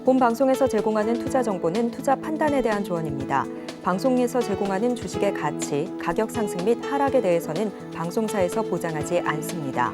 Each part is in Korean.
본 방송에서 제공하는 투자 정보는 투자 판단에 대한 조언입니다. 방송에서 제공하는 주식의 가치, 가격 상승 및 하락에 대해서는 방송사에서 보장하지 않습니다.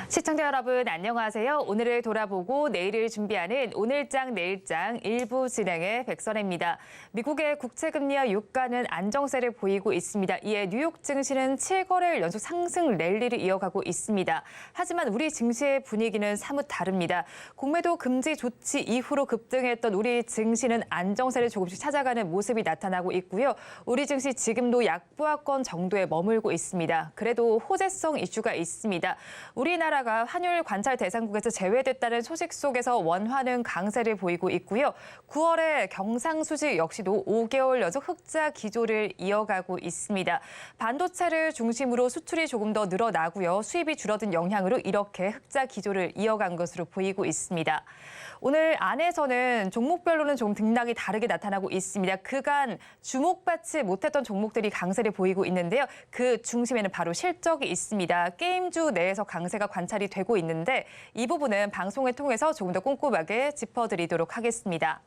시청자 여러분 안녕하세요. 오늘을 돌아보고 내일을 준비하는 오늘장 내일장 1부 진행의 백선혜입니다. 미국의 국채금리와 유가는 안정세를 보이고 있습니다. 이에 뉴욕 증시는 7거래일 연속 상승 랠리를 이어가고 있습니다. 하지만 우리 증시의 분위기는 사뭇 다릅니다. 공매도 금지 조치 이후로 급등했던 우리 증시는 안정세를 조금씩 찾아가는 모습이 나타나고 있고요. 우리 증시 지금도 약보합권 정도에 머물고 있습니다. 그래도 호재성 이슈가 있습니다. 우리나라가 환율 관찰 대상국에서 제외됐다는 소식 속에서 원화는 강세를 보이고 있고요. 9월에 경상수지 역시도 5개월 연속 흑자 기조를 이어가고 있습니다. 반도체를 중심으로 수출이 조금 더 늘어나고요. 수입이 줄어든 영향으로 이렇게 흑자 기조를 이어간 것으로 보이고 있습니다. 오늘 안에서는 종목별로는 조금 등락이 다르게 나타나고 있습니다. 그간 주목받지 못했던 종목들이 강세를 보이고 있는데요. 그 중심에는 바로 실적이 있습니다. 게임주 내에서 강세가 관찰이 되고 있는데 이 부분은 방송을 통해서 조금 더 꼼꼼하게 짚어드리도록 하겠습니다.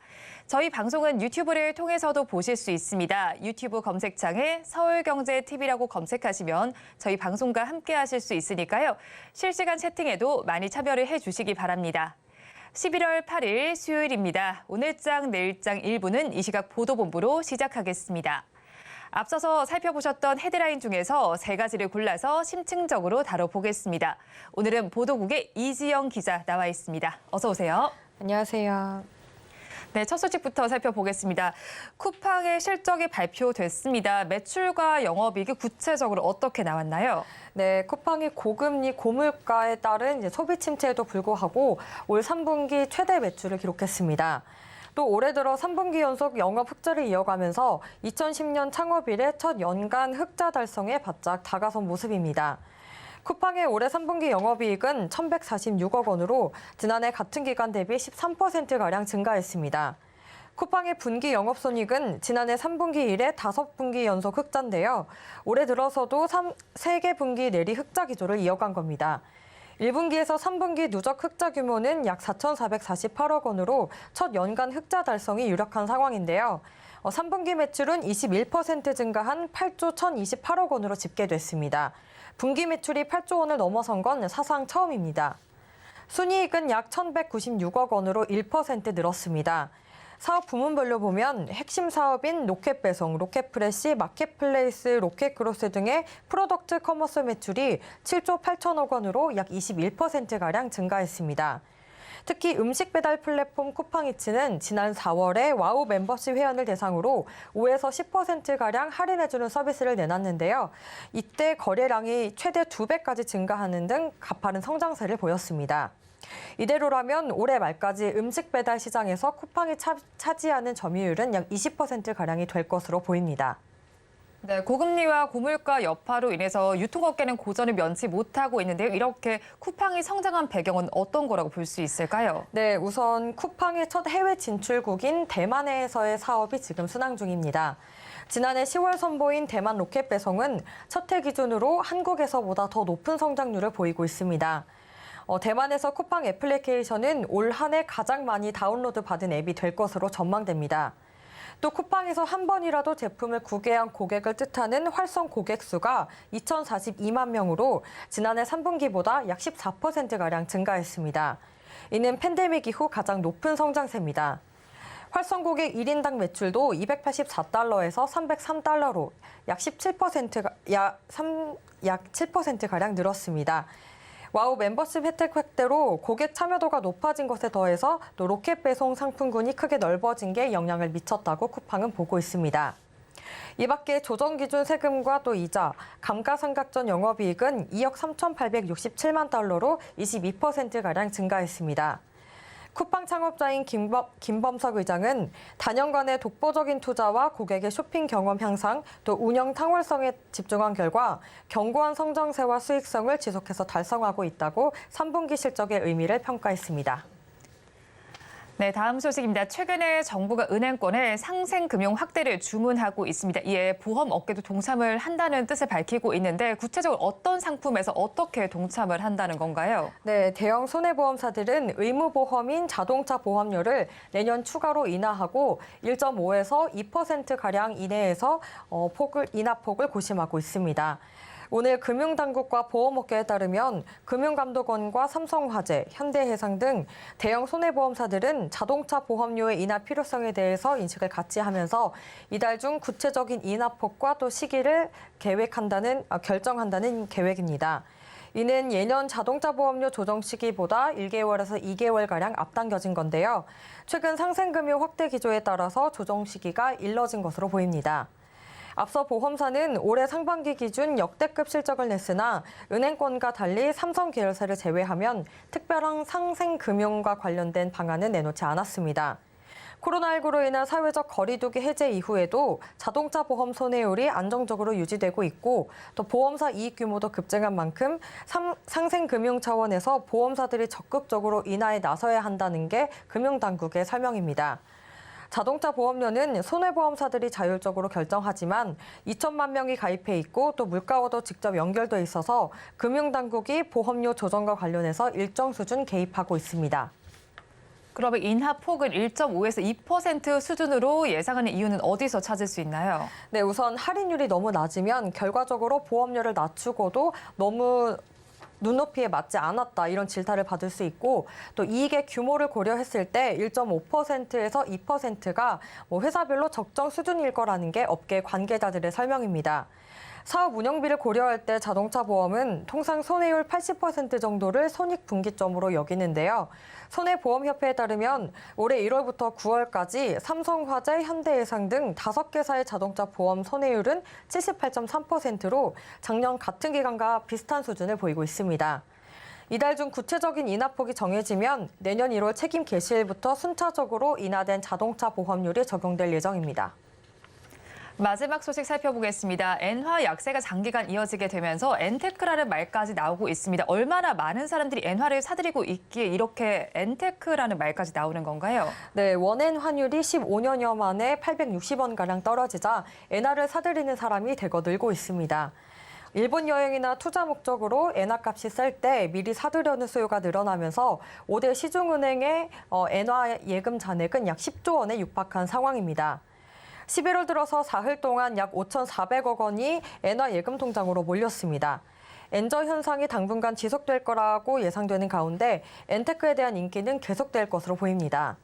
저희 방송은 유튜브를 통해서도 보실 수 있습니다. 유튜브 검색창에 서울경제TV라고 검색하시면 저희 방송과 함께 하실 수 있으니까요. 실시간 채팅에도 많이 참여를 해주시기 바랍니다. 11월 8일 수요일입니다. 오늘장 내일장 1부는 이 시각 보도본부로 시작하겠습니다. 앞서서 살펴보셨던 헤드라인 중에서 3가지를 골라서 심층적으로 다뤄보겠습니다. 오늘은 보도국의 이지영 기자 나와 있습니다. 어서 오세요. 안녕하세요. 네, 첫 소식부터 살펴보겠습니다. 쿠팡의 실적이 발표됐습니다. 매출과 영업이익이 구체적으로 어떻게 나왔나요? 네, 쿠팡이 고금리, 고물가에 따른 소비 침체에도 불구하고 올 3분기 최대 매출을 기록했습니다. 또 올해 들어 3분기 연속 영업 흑자를 이어가면서 2010년 창업 이래 첫 연간 흑자 달성에 바짝 다가선 모습입니다. 쿠팡의 올해 3분기 영업이익은 1,146억 원으로 지난해 같은 기간 대비 13%가량 증가했습니다. 쿠팡의 분기 영업손익은 지난해 3분기 이래 5분기 연속 흑자인데요. 올해 들어서도 3개 분기 내리 흑자 기조를 이어간 겁니다. 1분기에서 3분기 누적 흑자 규모는 약 4,448억 원으로 첫 연간 흑자 달성이 유력한 상황인데요. 3분기 매출은 21% 증가한 8조 1,028억 원으로 집계됐습니다. 분기 매출이 8조 원을 넘어선 건 사상 처음입니다. 순이익은 약 1,196억 원으로 1% 늘었습니다. 사업 부문별로 보면 핵심 사업인 로켓배송, 로켓프레시, 마켓플레이스, 로켓그로스 등의 프로덕트 커머스 매출이 7조 8천억 원으로 약 21%가량 증가했습니다. 특히 음식 배달 플랫폼 쿠팡이츠는 지난 4월에 와우 멤버십 회원을 대상으로 5에서 10%가량 할인해주는 서비스를 내놨는데요. 이때 거래량이 최대 2배까지 증가하는 등 가파른 성장세를 보였습니다. 이대로라면 올해 말까지 음식 배달 시장에서 쿠팡이 차지하는 점유율은 약 20%가량이 될 것으로 보입니다. 네, 고금리와 고물가 여파로 인해서 유통업계는 고전을 면치 못하고 있는데요. 이렇게 쿠팡이 성장한 배경은 어떤 거라고 볼 수 있을까요? 네, 우선 쿠팡의 첫 해외 진출국인 대만에서의 사업이 지금 순항 중입니다. 지난해 10월 선보인 대만 로켓 배송은 첫 해 기준으로 한국에서보다 더 높은 성장률을 보이고 있습니다. 대만에서 쿠팡 애플리케이션은 올 한 해 가장 많이 다운로드 받은 앱이 될 것으로 전망됩니다. 또 쿠팡에서 한 번이라도 제품을 구매한 고객을 뜻하는 활성 고객 수가 2,042만 명으로 지난해 3분기보다 약 14%가량 증가했습니다. 이는 팬데믹 이후 가장 높은 성장세입니다. 활성 고객 1인당 매출도 284달러에서 303달러로 약 7%가량 늘었습니다. 와우 멤버십 혜택 확대로 고객 참여도가 높아진 것에 더해서 또 로켓 배송 상품군이 크게 넓어진 게 영향을 미쳤다고 쿠팡은 보고 있습니다. 이 밖에 조정 기준 세금과 또 이자, 감가상각전 영업이익은 2억 3,867만 달러로 22%가량 증가했습니다. 쿠팡 창업자인 김범석 의장은 단연간의 독보적인 투자와 고객의 쇼핑 경험 향상, 또 운영 탕월성에 집중한 결과 견고한 성장세와 수익성을 지속해서 달성하고 있다고 3분기 실적의 의미를 평가했습니다. 네, 다음 소식입니다. 최근에 정부가 은행권의 상생금융 확대를 주문하고 있습니다. 이에 보험 업계도 동참을 한다는 뜻을 밝히고 있는데 구체적으로 어떤 상품에서 어떻게 동참을 한다는 건가요? 네, 대형 손해보험사들은 의무보험인 자동차 보험료를 내년 추가로 인하하고 1.5에서 2%가량 이내에서 인하폭을 고심하고 있습니다. 오늘 금융당국과 보험업계에 따르면 금융감독원과 삼성화재, 현대해상 등 대형 손해보험사들은 자동차 보험료의 인하 필요성에 대해서 인식을 같이 하면서 이달 중 구체적인 인하폭과 또 시기를 결정한다는 계획입니다. 이는 예년 자동차 보험료 조정 시기보다 1개월에서 2개월가량 앞당겨진 건데요. 최근 상생금융 확대 기조에 따라서 조정 시기가 일러진 것으로 보입니다. 앞서 보험사는 올해 상반기 기준 역대급 실적을 냈으나 은행권과 달리 삼성 계열사를 제외하면 특별한 상생금융과 관련된 방안은 내놓지 않았습니다. 코로나19로 인한 사회적 거리두기 해제 이후에도 자동차 보험 손해율이 안정적으로 유지되고 있고 또 보험사 이익 규모도 급증한 만큼 상생금융 차원에서 보험사들이 적극적으로 인하에 나서야 한다는 게 금융당국의 설명입니다. 자동차 보험료는 손해보험사들이 자율적으로 결정하지만 2천만 명이 가입해 있고 또 물가와도 직접 연결돼 있어서 금융당국이 보험료 조정과 관련해서 일정 수준 개입하고 있습니다. 그러면 인하폭을 1.5에서 2% 수준으로 예상하는 이유는 어디서 찾을 수 있나요? 네, 우선 할인율이 너무 낮으면 결과적으로 보험료를 낮추고도 너무 눈높이에 맞지 않았다 이런 질타를 받을 수 있고 또 이익의 규모를 고려했을 때 1.5%에서 2%가 회사별로 적정 수준일 거라는 게 업계 관계자들의 설명입니다. 사업 운영비를 고려할 때 자동차 보험은 통상 손해율 80% 정도를 손익분기점으로 여기는데요. 손해보험협회에 따르면 올해 1월부터 9월까지 삼성화재, 현대해상 등 5개사의 자동차 보험 손해율은 78.3%로 작년 같은 기간과 비슷한 수준을 보이고 있습니다. 이달 중 구체적인 인하폭이 정해지면 내년 1월 책임 개시일부터 순차적으로 인하된 자동차 보험률이 적용될 예정입니다. 마지막 소식 살펴보겠습니다. 엔화 약세가 장기간 이어지게 되면서 엔테크라는 말까지 나오고 있습니다. 얼마나 많은 사람들이 엔화를 사들이고 있기에 이렇게 엔테크라는 말까지 나오는 건가요? 네, 원엔 환율이 15년여 만에 860원가량 떨어지자 엔화를 사들이는 사람이 대거 늘고 있습니다. 일본 여행이나 투자 목적으로 엔화 값이 쌀 때 미리 사두려는 수요가 늘어나면서 5대 시중은행의 엔화 예금 잔액은 약 10조 원에 육박한 상황입니다. 11월 들어서 사흘 동안 약 5,400억 원이 엔화 예금 통장으로 몰렸습니다. 엔저 현상이 당분간 지속될 거라고 예상되는 가운데 엔테크에 대한 인기는 계속될 것으로 보입니다.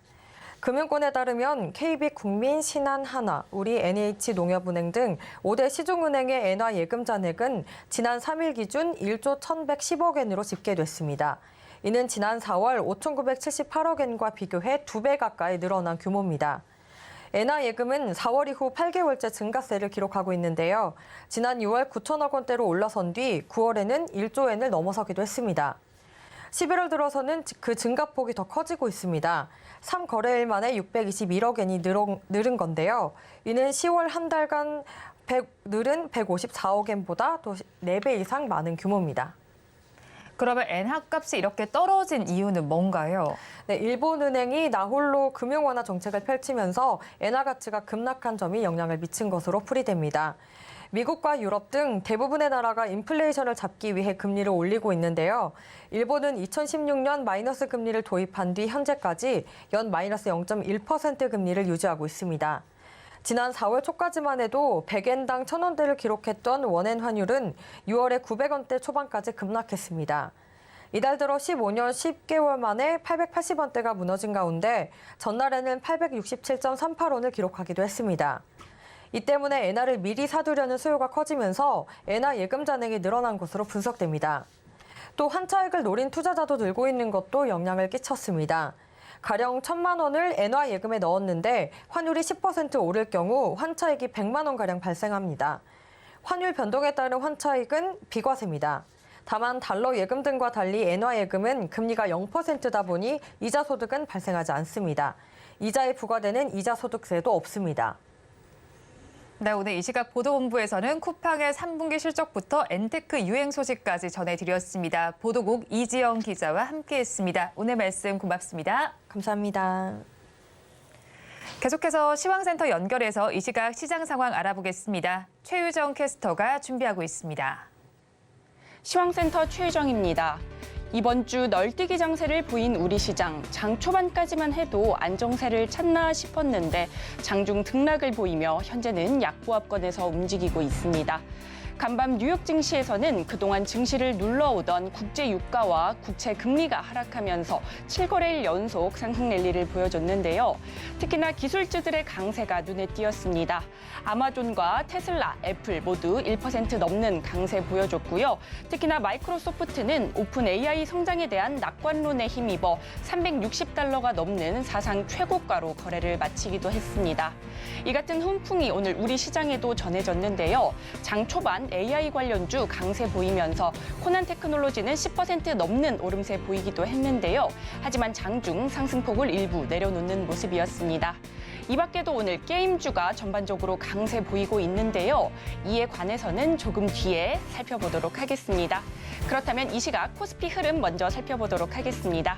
금융권에 따르면 KB국민, 신한하나, 우리 NH농협은행 등 5대 시중은행의 엔화 예금 잔액은 지난 3일 기준 1조 1,110억 엔으로 집계됐습니다. 이는 지난 4월 5,978억 엔과 비교해 2배 가까이 늘어난 규모입니다. 엔화 예금은 4월 이후 8개월째 증가세를 기록하고 있는데요. 지난 6월 9천억 원대로 올라선 뒤 9월에는 1조 엔을 넘어서기도 했습니다. 11월 들어서는 그 증가폭이 더 커지고 있습니다. 3거래일 만에 621억 엔이 늘은 건데요. 이는 10월 한 달간 늘은 154억 엔보다 또 4배 이상 많은 규모입니다. 그러면 엔화 값이 이렇게 떨어진 이유는 뭔가요? 네, 일본은행이 나홀로 금융 완화 정책을 펼치면서 엔화 가치가 급락한 점이 영향을 미친 것으로 풀이됩니다. 미국과 유럽 등 대부분의 나라가 인플레이션을 잡기 위해 금리를 올리고 있는데요. 일본은 2016년 마이너스 금리를 도입한 뒤 현재까지 연 마이너스 0.1% 금리를 유지하고 있습니다. 지난 4월 초까지만 해도 100엔당 1,000원대를 기록했던 원엔 환율은 6월에 900원대 초반까지 급락했습니다. 이달 들어 15년 10개월 만에 880원대가 무너진 가운데 전날에는 867.38원을 기록하기도 했습니다. 이 때문에 엔화를 미리 사두려는 수요가 커지면서 엔화 예금 잔액이 늘어난 것으로 분석됩니다. 또 환차익을 노린 투자자도 늘고 있는 것도 영향을 끼쳤습니다. 가령 1,000만 원을 엔화 예금에 넣었는데 환율이 10% 오를 경우 환차익이 100만 원가량 발생합니다. 환율 변동에 따른 환차익은 비과세입니다. 다만 달러 예금 등과 달리 엔화 예금은 금리가 0%다 보니 이자 소득은 발생하지 않습니다. 이자에 부과되는 이자 소득세도 없습니다. 네, 오늘 이 시각 보도본부에서는 쿠팡의 3분기 실적부터 엔테크 유행 소식까지 전해드렸습니다. 보도국 이지영 기자와 함께했습니다. 오늘 말씀 고맙습니다. 감사합니다. 계속해서 시황센터 연결해서 이 시각 시장 상황 알아보겠습니다. 최유정 캐스터가 준비하고 있습니다. 시황센터 최유정입니다. 이번 주 널뛰기 장세를 보인 우리 시장, 장 초반까지만 해도 안정세를 찾나 싶었는데 장중 등락을 보이며 현재는 약보합권에서 움직이고 있습니다. 간밤 뉴욕 증시에서는 그동안 증시를 눌러오던 국제 유가와 국채 금리가 하락하면서 7거래일 연속 상승 랠리를 보여줬는데요. 특히나 기술주들의 강세가 눈에 띄었습니다. 아마존과 테슬라, 애플 모두 1% 넘는 강세 보여줬고요. 특히나 마이크로소프트는 오픈 AI 성장에 대한 낙관론에 힘입어 $360가 넘는 사상 최고가로 거래를 마치기도 했습니다. 이 같은 훈풍이 오늘 우리 시장에도 전해졌는데요. 장 초반 AI 관련주 강세 보이면서 코난 테크놀로지는 10% 넘는 오름세 보이기도 했는데요. 하지만 장중 상승폭을 일부 내려놓는 모습이었습니다. 이 밖에도 오늘 게임주가 전반적으로 강세 보이고 있는데요. 이에 관해서는 조금 뒤에 살펴보도록 하겠습니다. 그렇다면 이 시각 코스피 흐름 먼저 살펴보도록 하겠습니다.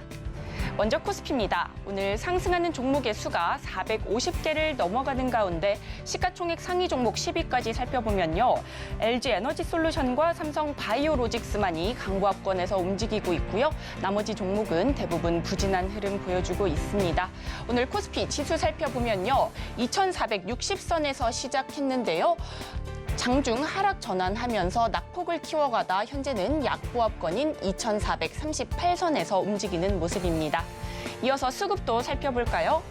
먼저 코스피입니다. 오늘 상승하는 종목의 수가 450개를 넘어가는 가운데 시가총액 상위 종목 10위까지 살펴보면요. LG에너지솔루션과 삼성바이오로직스만이 강보합권에서 움직이고 있고요. 나머지 종목은 대부분 부진한 흐름 보여주고 있습니다. 오늘 코스피 지수 살펴보면요. 2460선에서 시작했는데요. 장중 하락 전환하면서 낙폭을 키워가다 현재는 약보합권인 2438선에서 움직이는 모습입니다. 이어서 수급도 살펴볼까요?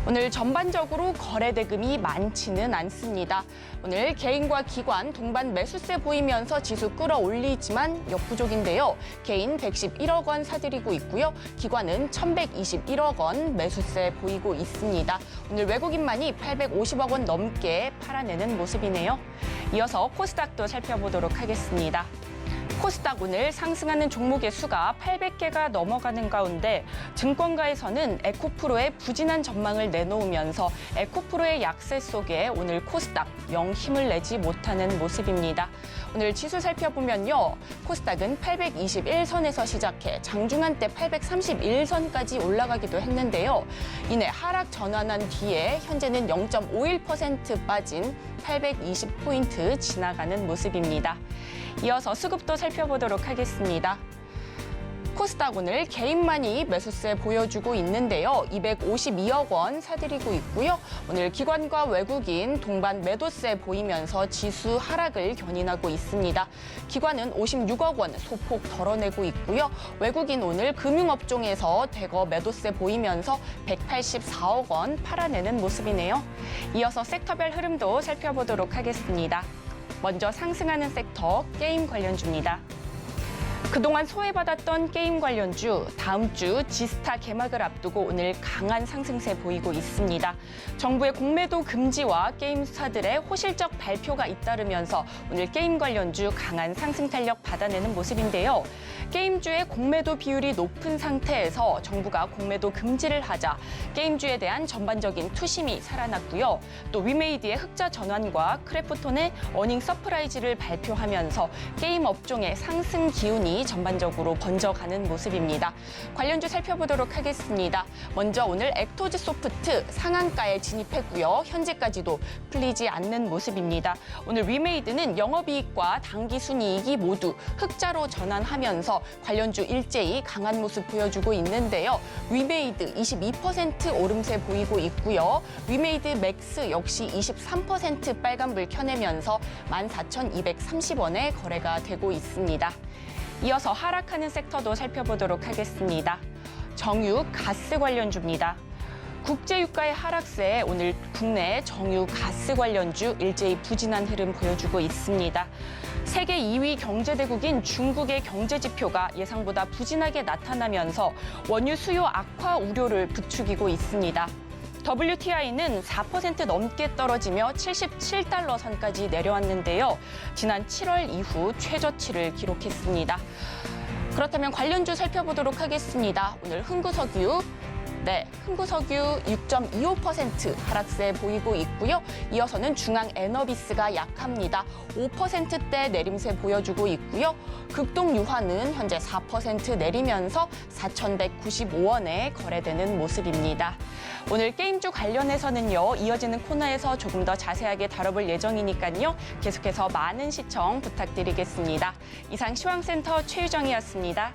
오늘 전반적으로 거래 대금이 많지는 않습니다. 오늘 개인과 기관 동반 매수세 보이면서 지수 끌어올리지만 역부족인데요. 개인 111억 원 사들이고 있고요. 기관은 1121억 원 매수세 보이고 있습니다. 오늘 외국인만이 850억 원 넘게 팔아내는 모습이네요. 이어서 코스닥도 살펴보도록 하겠습니다. 코스닥 오늘 상승하는 종목의 수가 800개가 넘어가는 가운데 증권가에서는 에코프로의 부진한 전망을 내놓으면서 에코프로의 약세 속에 오늘 코스닥 영 힘을 내지 못하는 모습입니다. 오늘 지수 살펴보면요. 코스닥은 821선에서 시작해 장중한 때 831선까지 올라가기도 했는데요. 이내 하락 전환한 뒤에 현재는 0.51% 빠진 820포인트 지나가는 모습입니다. 이어서 수급도 살펴보도록 하겠습니다. 코스닥 오늘 개인만이 매수세 보여주고 있는데요. 252억 원 사들이고 있고요. 오늘 기관과 외국인 동반 매도세 보이면서 지수 하락을 견인하고 있습니다. 기관은 56억 원 소폭 덜어내고 있고요. 외국인 오늘 금융업종에서 대거 매도세 보이면서 184억 원 팔아내는 모습이네요. 이어서 섹터별 흐름도 살펴보도록 하겠습니다. 먼저 상승하는 섹터 게임 관련주입니다. 그동안 소외받았던 게임 관련주, 다음 주 지스타 개막을 앞두고 오늘 강한 상승세 보이고 있습니다. 정부의 공매도 금지와 게임 사들의 호실적 발표가 잇따르면서 오늘 게임 관련주 강한 상승 탄력 받아내는 모습인데요. 게임주의 공매도 비율이 높은 상태에서 정부가 공매도 금지를 하자 게임주에 대한 전반적인 투심이 살아났고요. 또 위메이드의 흑자 전환과 크래프톤의 어닝 서프라이즈를 발표하면서 게임 업종의 상승 기운이 전반적으로 번져가는 모습입니다. 관련주 살펴보도록 하겠습니다. 먼저 오늘 액토즈 소프트 상한가에 진입했고요. 현재까지도 풀리지 않는 모습입니다. 오늘 위메이드는 영업이익과 당기순이익이 모두 흑자로 전환하면서 관련주 일제히 강한 모습 보여주고 있는데요. 위메이드 22% 오름세 보이고 있고요. 위메이드 맥스 역시 23% 빨간불 켜내면서 14,230원에 거래가 되고 있습니다. 이어서 하락하는 섹터도 살펴보도록 하겠습니다. 정유, 가스 관련주입니다. 국제유가의 하락세에 오늘 국내 정유, 가스 관련주 일제히 부진한 흐름 보여주고 있습니다. 세계 2위 경제대국인 중국의 경제지표가 예상보다 부진하게 나타나면서 원유 수요 악화 우려를 부추기고 있습니다. WTI는 4% 넘게 떨어지며 77달러 선까지 내려왔는데요. 지난 7월 이후 최저치를 기록했습니다. 그렇다면 관련주 살펴보도록 하겠습니다. 오늘 흥구석유 6.25% 하락세 보이고 있고요. 이어서는 중앙에너비스가 약합니다. 5%대 내림세 보여주고 있고요. 극동유화는 현재 4% 내리면서 4,195원에 거래되는 모습입니다. 오늘 게임주 관련해서는요, 이어지는 코너에서 조금 더 자세하게 다뤄볼 예정이니까요. 계속해서 많은 시청 부탁드리겠습니다. 이상 시황센터 최유정이었습니다.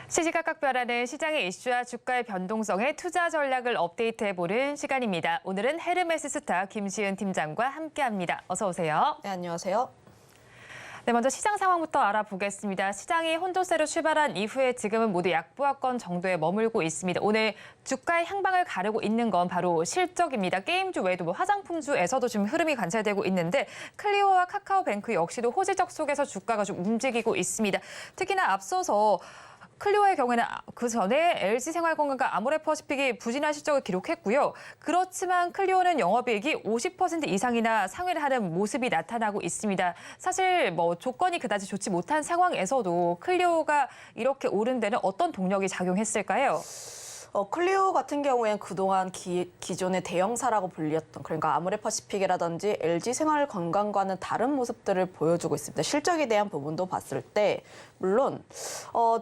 시시각각 변하는 시장의 이슈와 주가의 변동성에 투자 전략을 업데이트해보는 시간입니다. 오늘은 헤르메스 스타 김시은 팀장과 함께합니다. 어서 오세요. 네, 안녕하세요. 네, 먼저 시장 상황부터 알아보겠습니다. 시장이 혼조세로 출발한 이후에 지금은 모두 약보합권 정도에 머물고 있습니다. 오늘 주가의 향방을 가르고 있는 건 바로 실적입니다. 게임주 외에도 화장품주에서도 지금 흐름이 관찰되고 있는데 클리오와 카카오뱅크 역시도 호재적 속에서 주가가 좀 움직이고 있습니다. 특히나 앞서서 클리오의 경우에는 그 전에 LG생활건강과 아모레퍼시픽이 부진한 실적을 기록했고요. 그렇지만 클리오는 영업이익이 50% 이상이나 상회를 하는 모습이 나타나고 있습니다. 사실 조건이 그다지 좋지 못한 상황에서도 클리오가 이렇게 오른 데는 어떤 동력이 작용했을까요? 클리오 같은 경우에는 그동안 기존의 대형사라고 불렸던, 그러니까 아모레퍼시픽이라든지 LG생활건강과는 다른 모습들을 보여주고 있습니다. 실적에 대한 부분도 봤을 때 물론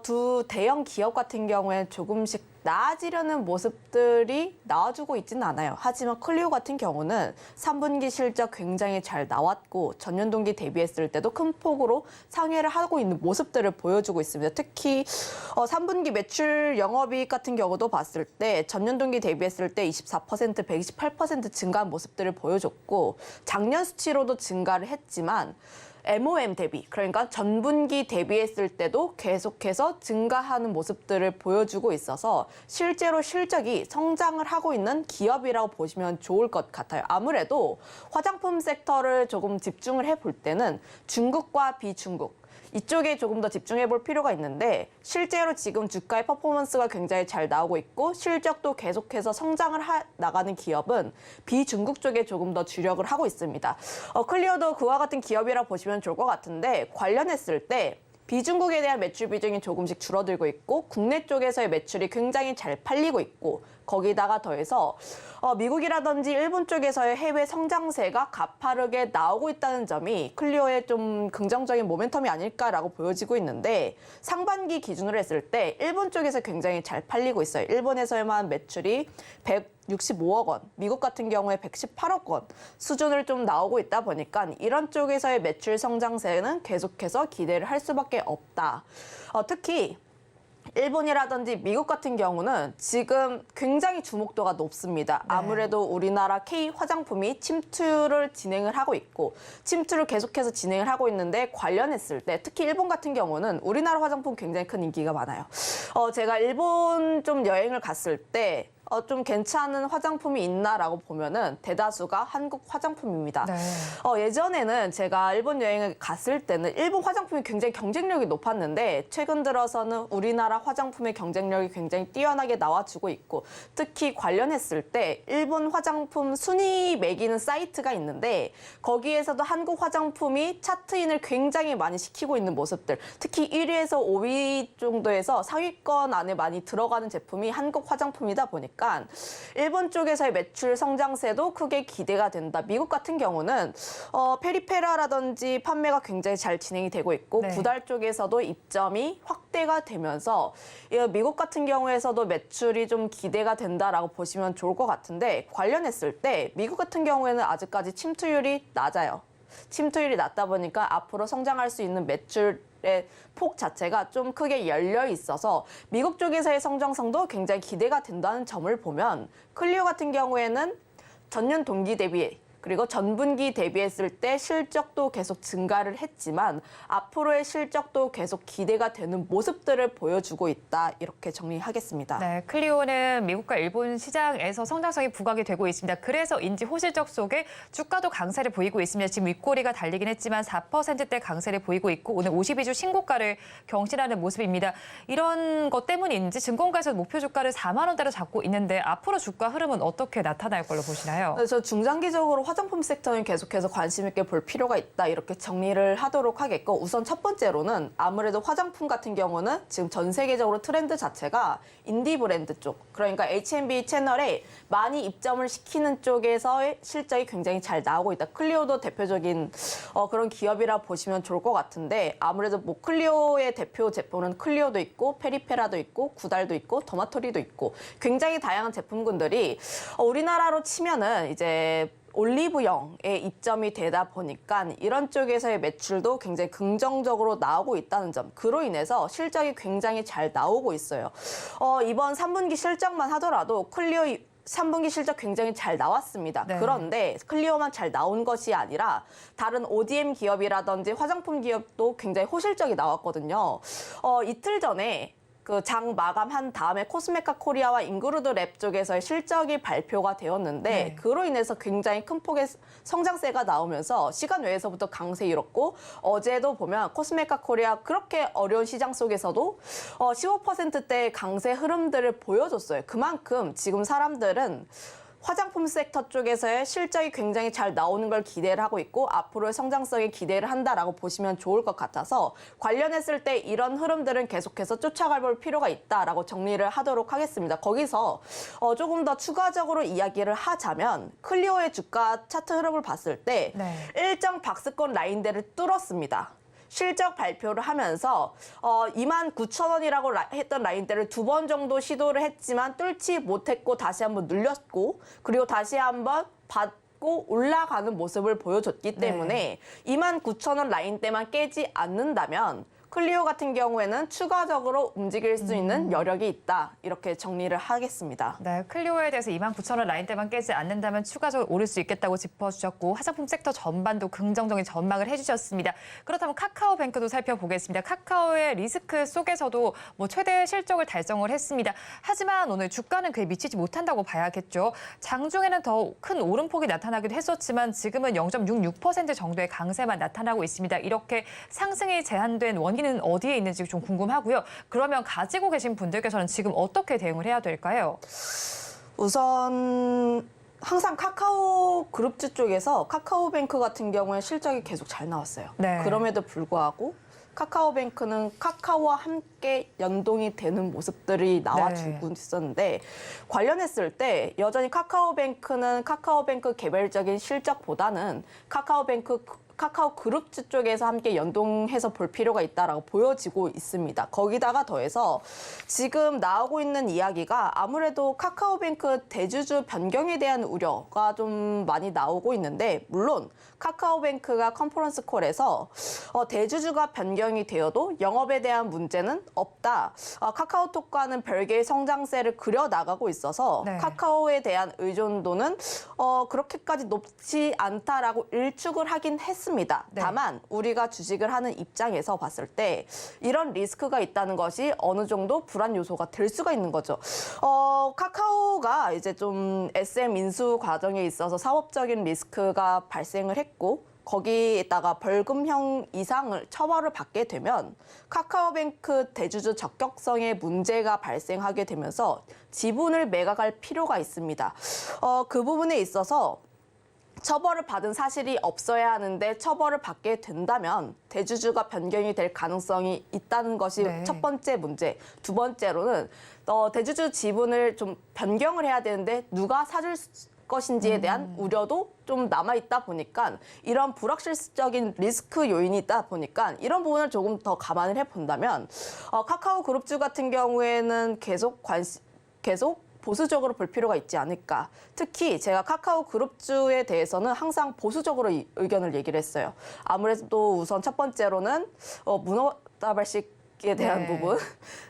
두 대형 기업 같은 경우에는 조금씩 나아지려는 모습들이 나와주고 있지는 않아요. 하지만 클리오 같은 경우는 3분기 실적 굉장히 잘 나왔고 전년 동기 대비했을 때도 큰 폭으로 상회를 하고 있는 모습들을 보여주고 있습니다. 특히 3분기 매출 영업이익 같은 경우도 봤을 때 전년 동기 대비했을 때 24%, 128% 증가한 모습들을 보여줬고 작년 수치로도 증가를 했지만 MOM 대비, 그러니까 전분기 대비했을 때도 계속해서 증가하는 모습들을 보여주고 있어서 실제로 실적이 성장을 하고 있는 기업이라고 보시면 좋을 것 같아요. 아무래도 화장품 섹터를 조금 집중을 해볼 때는 중국과 비중국, 이쪽에 조금 더 집중해 볼 필요가 있는데 실제로 지금 주가의 퍼포먼스가 굉장히 잘 나오고 있고 실적도 계속해서 성장을 나가는 기업은 비중국 쪽에 조금 더 주력을 하고 있습니다. 클리오도 그와 같은 기업이라고 보시면 좋을 것 같은데 관련했을 때 비중국에 대한 매출 비중이 조금씩 줄어들고 있고 국내 쪽에서의 매출이 굉장히 잘 팔리고 있고 거기다가 더해서 미국이라든지 일본 쪽에서의 해외 성장세가 가파르게 나오고 있다는 점이 클리오의 좀 긍정적인 모멘텀이 아닐까라고 보여지고 있는데 상반기 기준으로 했을 때 일본 쪽에서 굉장히 잘 팔리고 있어요. 일본에서만 매출이 165억 원, 미국 같은 경우에 118억 원 수준을 좀 나오고 있다 보니까 이런 쪽에서의 매출 성장세는 계속해서 기대를 할 수밖에 없다. 특히 일본이라든지 미국 같은 경우는 지금 굉장히 주목도가 높습니다. 아무래도 우리나라 K 화장품이 침투를 진행을 하고 있고 침투를 계속해서 진행을 하고 있는데 관련했을 때 특히 일본 같은 경우는 우리나라 화장품 굉장히 큰 인기가 많아요. 제가 일본 좀 여행을 갔을 때 좀 괜찮은 화장품이 있나라고 보면은 대다수가 한국 화장품입니다. 네. 예전에는 제가 일본 여행을 갔을 때는 일본 화장품이 굉장히 경쟁력이 높았는데 최근 들어서는 우리나라 화장품의 경쟁력이 굉장히 뛰어나게 나와주고 있고 특히 관련했을 때 일본 화장품 순위 매기는 사이트가 있는데 거기에서도 한국 화장품이 차트인을 굉장히 많이 시키고 있는 모습들 특히 1위에서 5위 정도에서 상위권 안에 많이 들어가는 제품이 한국 화장품이다 보니까 일본 쪽에서의 매출 성장세도 크게 기대가 된다. 미국 같은 경우는 페리페라라든지 판매가 굉장히 잘 진행이 되고 있고 네. 구달 쪽에서도 입점이 확대가 되면서 미국 같은 경우에서도 매출이 좀 기대가 된다라고 보시면 좋을 것 같은데 관련했을 때 미국 같은 경우에는 아직까지 침투율이 낮아요. 침투율이 낮다 보니까 앞으로 성장할 수 있는 매출의 폭 자체가 좀 크게 열려 있어서 미국 쪽에서의 성장성도 굉장히 기대가 된다는 점을 보면 클리오 같은 경우에는 전년 동기 대비 그리고 전분기 대비했을 때 실적도 계속 증가를 했지만 앞으로의 실적도 계속 기대가 되는 모습들을 보여주고 있다. 이렇게 정리하겠습니다. 네, 클리오는 미국과 일본 시장에서 성장성이 부각이 되고 있습니다. 그래서인지 호실적 속에 주가도 강세를 보이고 있습니다. 지금 윗꼬리가 달리긴 했지만 4%대 강세를 보이고 있고 오늘 52주 신고가를 경신하는 모습입니다. 이런 것 때문인지 증권가에서 목표 주가를 4만 원대로 잡고 있는데 앞으로 주가 흐름은 어떻게 나타날 걸로 보시나요? 그래서 중장기적으로 화장품 섹터는 계속해서 관심 있게 볼 필요가 있다. 이렇게 정리를 하도록 하겠고 우선 첫 번째로는 아무래도 화장품 같은 경우는 지금 전 세계적으로 트렌드 자체가 인디 브랜드 쪽 그러니까 H&B 채널에 많이 입점을 시키는 쪽에서의 실적이 굉장히 잘 나오고 있다. 클리오도 대표적인 그런 기업이라 보시면 좋을 것 같은데 아무래도 뭐 클리오의 대표 제품은 클리오도 있고 페리페라도 있고 구달도 있고 더마토리도 있고 굉장히 다양한 제품군들이 우리나라로 치면은 이제 올리브영에 입점이 되다 보니까 이런 쪽에서의 매출도 굉장히 긍정적으로 나오고 있다는 점. 그로 인해서 실적이 굉장히 잘 나오고 있어요. 이번 3분기 실적만 하더라도 클리오 3분기 실적 굉장히 잘 나왔습니다. 네. 그런데 클리오만 잘 나온 것이 아니라 다른 ODM 기업이라든지 화장품 기업도 굉장히 호실적이 나왔거든요. 이틀 전에 그 장 마감한 다음에 코스메카 코리아와 잉그루드 랩 쪽에서의 실적이 발표가 되었는데 네. 그로 인해서 굉장히 큰 폭의 성장세가 나오면서 시간 외에서부터 강세 이뤘고 어제도 보면 코스메카 코리아 그렇게 어려운 시장 속에서도 15%대 강세 흐름들을 보여줬어요. 그만큼 지금 사람들은 화장품 섹터 쪽에서의 실적이 굉장히 잘 나오는 걸 기대를 하고 있고 앞으로의 성장성에 기대를 한다라고 보시면 좋을 것 같아서 관련했을 때 이런 흐름들은 계속해서 쫓아갈 볼 필요가 있다라고 정리를 하도록 하겠습니다. 거기서 조금 더 추가적으로 이야기를 하자면 클리오의 주가 차트 흐름을 봤을 때 네. 일정 박스권 라인대를 뚫었습니다. 실적 발표를 하면서 29,000원이라고 했던 라인대를 2번 정도 시도를 했지만 뚫지 못했고 다시 한번 눌렸고 그리고 다시 한번 받고 올라가는 모습을 보여줬기 때문에 29,000원 라인대만 깨지 않는다면 클리오 같은 경우에는 추가적으로 움직일 수 있는 여력이 있다. 이렇게 정리를 하겠습니다. 네, 클리오에 대해서 29,000원 라인대만 깨지 않는다면 추가적으로 오를 수 있겠다고 짚어주셨고 화장품 섹터 전반도 긍정적인 전망을 해주셨습니다. 그렇다면 카카오뱅크도 살펴보겠습니다. 카카오의 리스크 속에서도 최대 실적을 달성을 했습니다. 하지만 오늘 주가는 그에 미치지 못한다고 봐야겠죠. 장중에는 더 큰 오름폭이 나타나기도 했었지만 지금은 0.66% 정도의 강세만 나타나고 있습니다. 이렇게 상승이 제한된 원인은 어디에 있는지 좀 궁금하고요. 그러면 가지고 계신 분들께서는 지금 어떻게 대응을 해야 될까요? 우선 항상 카카오 그룹주 쪽에서 카카오뱅크 같은 경우에 실적이 계속 잘 나왔어요. 네. 그럼에도 불구하고 카카오뱅크는 카카오와 함께 연동이 되는 모습들이 나와주고 있었는데 관련했을 때 여전히 카카오뱅크는 카카오뱅크 개별적인 실적보다는 카카오 그룹주 쪽에서 함께 연동해서 볼 필요가 있다라고 보여지고 있습니다. 거기다가 더해서 지금 나오고 있는 이야기가 아무래도 카카오뱅크 대주주 변경에 대한 우려가 좀 많이 나오고 있는데 물론 카카오뱅크가 컨퍼런스 콜에서 대주주가 변경이 되어도 영업에 대한 문제는 없다. 카카오톡과는 별개의 성장세를 그려 나가고 있어서 네. 카카오에 대한 의존도는 그렇게까지 높지 않다라고 일축을 하긴 했습니다. 네. 다만 우리가 주식을 하는 입장에서 봤을 때 이런 리스크가 있다는 것이 어느 정도 불안 요소가 될 수가 있는 거죠. 카카오가 이제 좀 SM 인수 과정에 있어서 사업적인 리스크가 발생을 했고 거기에다가 벌금형 이상을 처벌을 받게 되면 카카오뱅크 대주주 적격성에 문제가 발생하게 되면서 지분을 매각할 필요가 있습니다. 그 부분에 있어서 처벌을 받은 사실이 없어야 하는데 처벌을 받게 된다면 대주주가 변경이 될 가능성이 있다는 것이 네. 첫 번째 문제. 두 번째로는 대주주 지분을 좀 변경을 해야 되는데 누가 사줄 것인지에 대한 우려도 좀 남아있다 보니까 이런 불확실적인 리스크 요인이 있다 보니까 이런 부분을 조금 더 감안을 해본다면 카카오 그룹주 같은 경우에는 계속 보수적으로 볼 필요가 있지 않을까. 특히 제가 카카오 그룹주에 대해서는 항상 보수적으로 의견을 얘기를 했어요. 아무래도 우선 첫 번째로는 문어다발식에 대한 네. 부분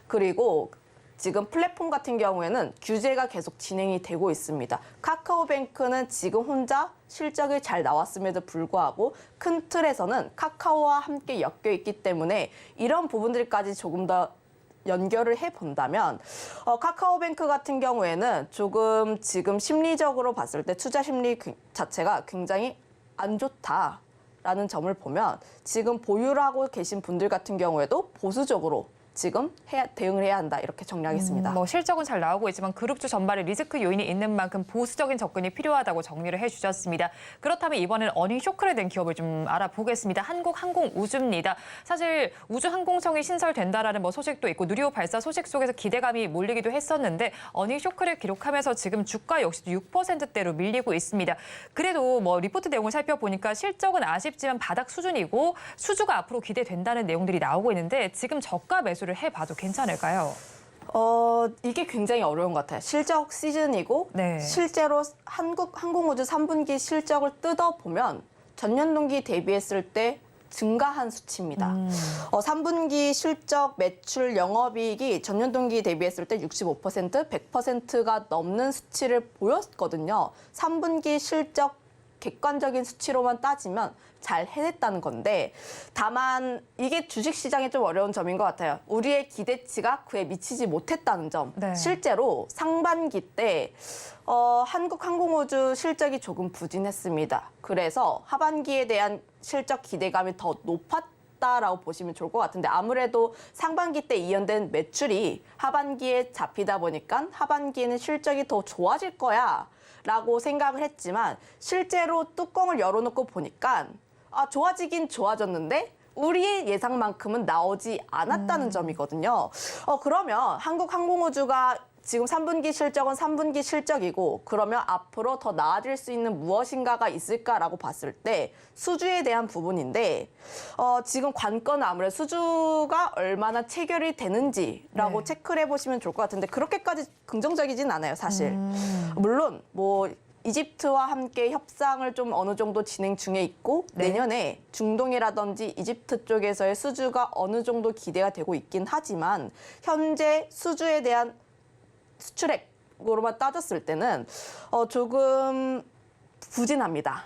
그리고 지금 플랫폼 같은 경우에는 규제가 계속 진행이 되고 있습니다. 카카오뱅크는 지금 혼자 실적이 잘 나왔음에도 불구하고 큰 틀에서는 카카오와 함께 엮여 있기 때문에 이런 부분들까지 조금 더 연결을 해본다면 카카오뱅크 같은 경우에는 조금 지금 심리적으로 봤을 때 투자 심리 자체가 굉장히 안 좋다라는 점을 보면 지금 보유를 하고 계신 분들 같은 경우에도 보수적으로 지금 대응을 해야 한다 이렇게 정리하겠습니다. 실적은 잘 나오고 있지만 그룹주 전반에 리스크 요인이 있는 만큼 보수적인 접근이 필요하다고 정리를 해주셨습니다. 그렇다면 이번에는 어닝 쇼크를 낸 기업을 좀 알아보겠습니다. 한국항공우주입니다. 사실 우주항공청이 신설된다라는 소식도 있고 누리호 발사 소식 속에서 기대감이 몰리기도 했었는데 어닝 쇼크를 기록하면서 지금 주가 역시도 6%대로 밀리고 있습니다. 그래도 리포트 내용을 살펴보니까 실적은 아쉽지만 바닥 수준이고 수주가 앞으로 기대된다는 내용들이 나오고 있는데 지금 저가 매수를 해봐도 괜찮을까요? 이게 굉장히 어려운 것 같아요. 실적 시즌이고 네. 실제로 한국항공우주 3분기 실적을 뜯어보면 전년 동기 대비했을 때 증가한 수치입니다. 3분기 실적, 매출, 영업이익이 전년 동기 대비했을 때 65%, 100%가 넘는 수치를 보였거든요. 3분기 실적 객관적인 수치로만 따지면 잘 해냈다는 건데 다만 이게 주식시장에 좀 어려운 점인 것 같아요. 우리의 기대치가 그에 미치지 못했다는 점. 네. 실제로 상반기 때 한국항공우주 실적이 조금 부진했습니다. 그래서 하반기에 대한 실적 기대감이 더 높았다라고 보시면 좋을 것 같은데 아무래도 상반기 때 이연된 매출이 하반기에 잡히다 보니까 하반기에는 실적이 더 좋아질 거야 라고 생각을 했지만 실제로 뚜껑을 열어놓고 보니까 좋아지긴 좋아졌는데 우리의 예상만큼은 나오지 않았다는 점이거든요. 그러면 한국항공우주가 지금 3분기 실적은 3분기 실적이고 그러면 앞으로 더 나아질 수 있는 무엇인가가 있을까라고 봤을 때 수주에 대한 부분인데 지금 관건은 아무래도 수주가 얼마나 체결이 되는지라고 네. 체크를 해보시면 좋을 것 같은데 그렇게까지 긍정적이진 않아요, 사실. 물론 이집트와 함께 협상을 좀 어느 정도 진행 중에 있고 네. 내년에 중동이라든지 이집트 쪽에서의 수주가 어느 정도 기대가 되고 있긴 하지만 현재 수주에 대한 수출액으로만 따졌을 때는 조금 부진합니다.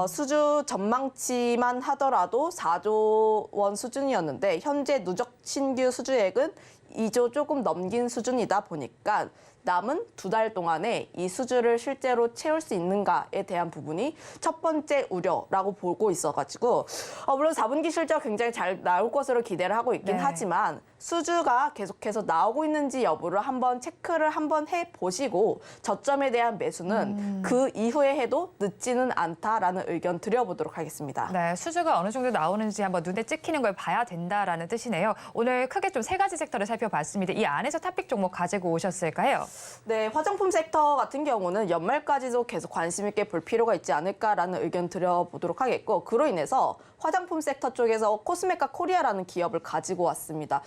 수주 전망치만 하더라도 4조 원 수준이었는데 현재 누적 신규 수주액은 2조 조금 넘긴 수준이다 보니까 남은 2달 동안에 이 수주를 실제로 채울 수 있는가에 대한 부분이 첫 번째 우려라고 보고 있어가지고 물론 4분기 실적 굉장히 잘 나올 것으로 기대를 하고 있긴 네. 하지만 수주가 계속해서 나오고 있는지 여부를 한번 체크를 한번 해보시고 저점에 대한 매수는 그 이후에 해도 늦지는 않다라는 의견 드려보도록 하겠습니다. 네, 수주가 어느 정도 나오는지 한번 눈에 찍히는 걸 봐야 된다라는 뜻이네요. 오늘 크게 좀 세 가지 섹터를 살펴봤습니다. 이 안에서 탑픽 종목 가지고 오셨을까요? 네, 화장품 섹터 같은 경우는 연말까지도 계속 관심 있게 볼 필요가 있지 않을까라는 의견 드려보도록 하겠고, 그로 인해서 화장품 섹터 쪽에서 코스메카 코리아라는 기업을 가지고 왔습니다.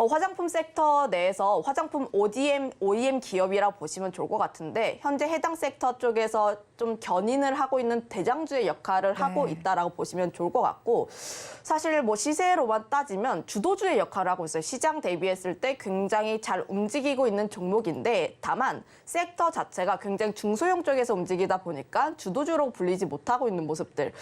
화장품 섹터 내에서 화장품 OEM 기업이라고 보시면 좋을 것 같은데, 현재 해당 섹터 쪽에서 좀 견인을 하고 있는 대장주의 역할을 하고 있다라고 보시면 좋을 것 같고, 사실 뭐 시세로만 따지면 주도주의 역할을 하고 있어요. 시장 대비했을 때 굉장히 잘 움직이고 있는 종목인데, 다만 섹터 자체가 굉장히 중소형 쪽에서 움직이다 보니까 주도주로 불리지 못하고 있는 모습들.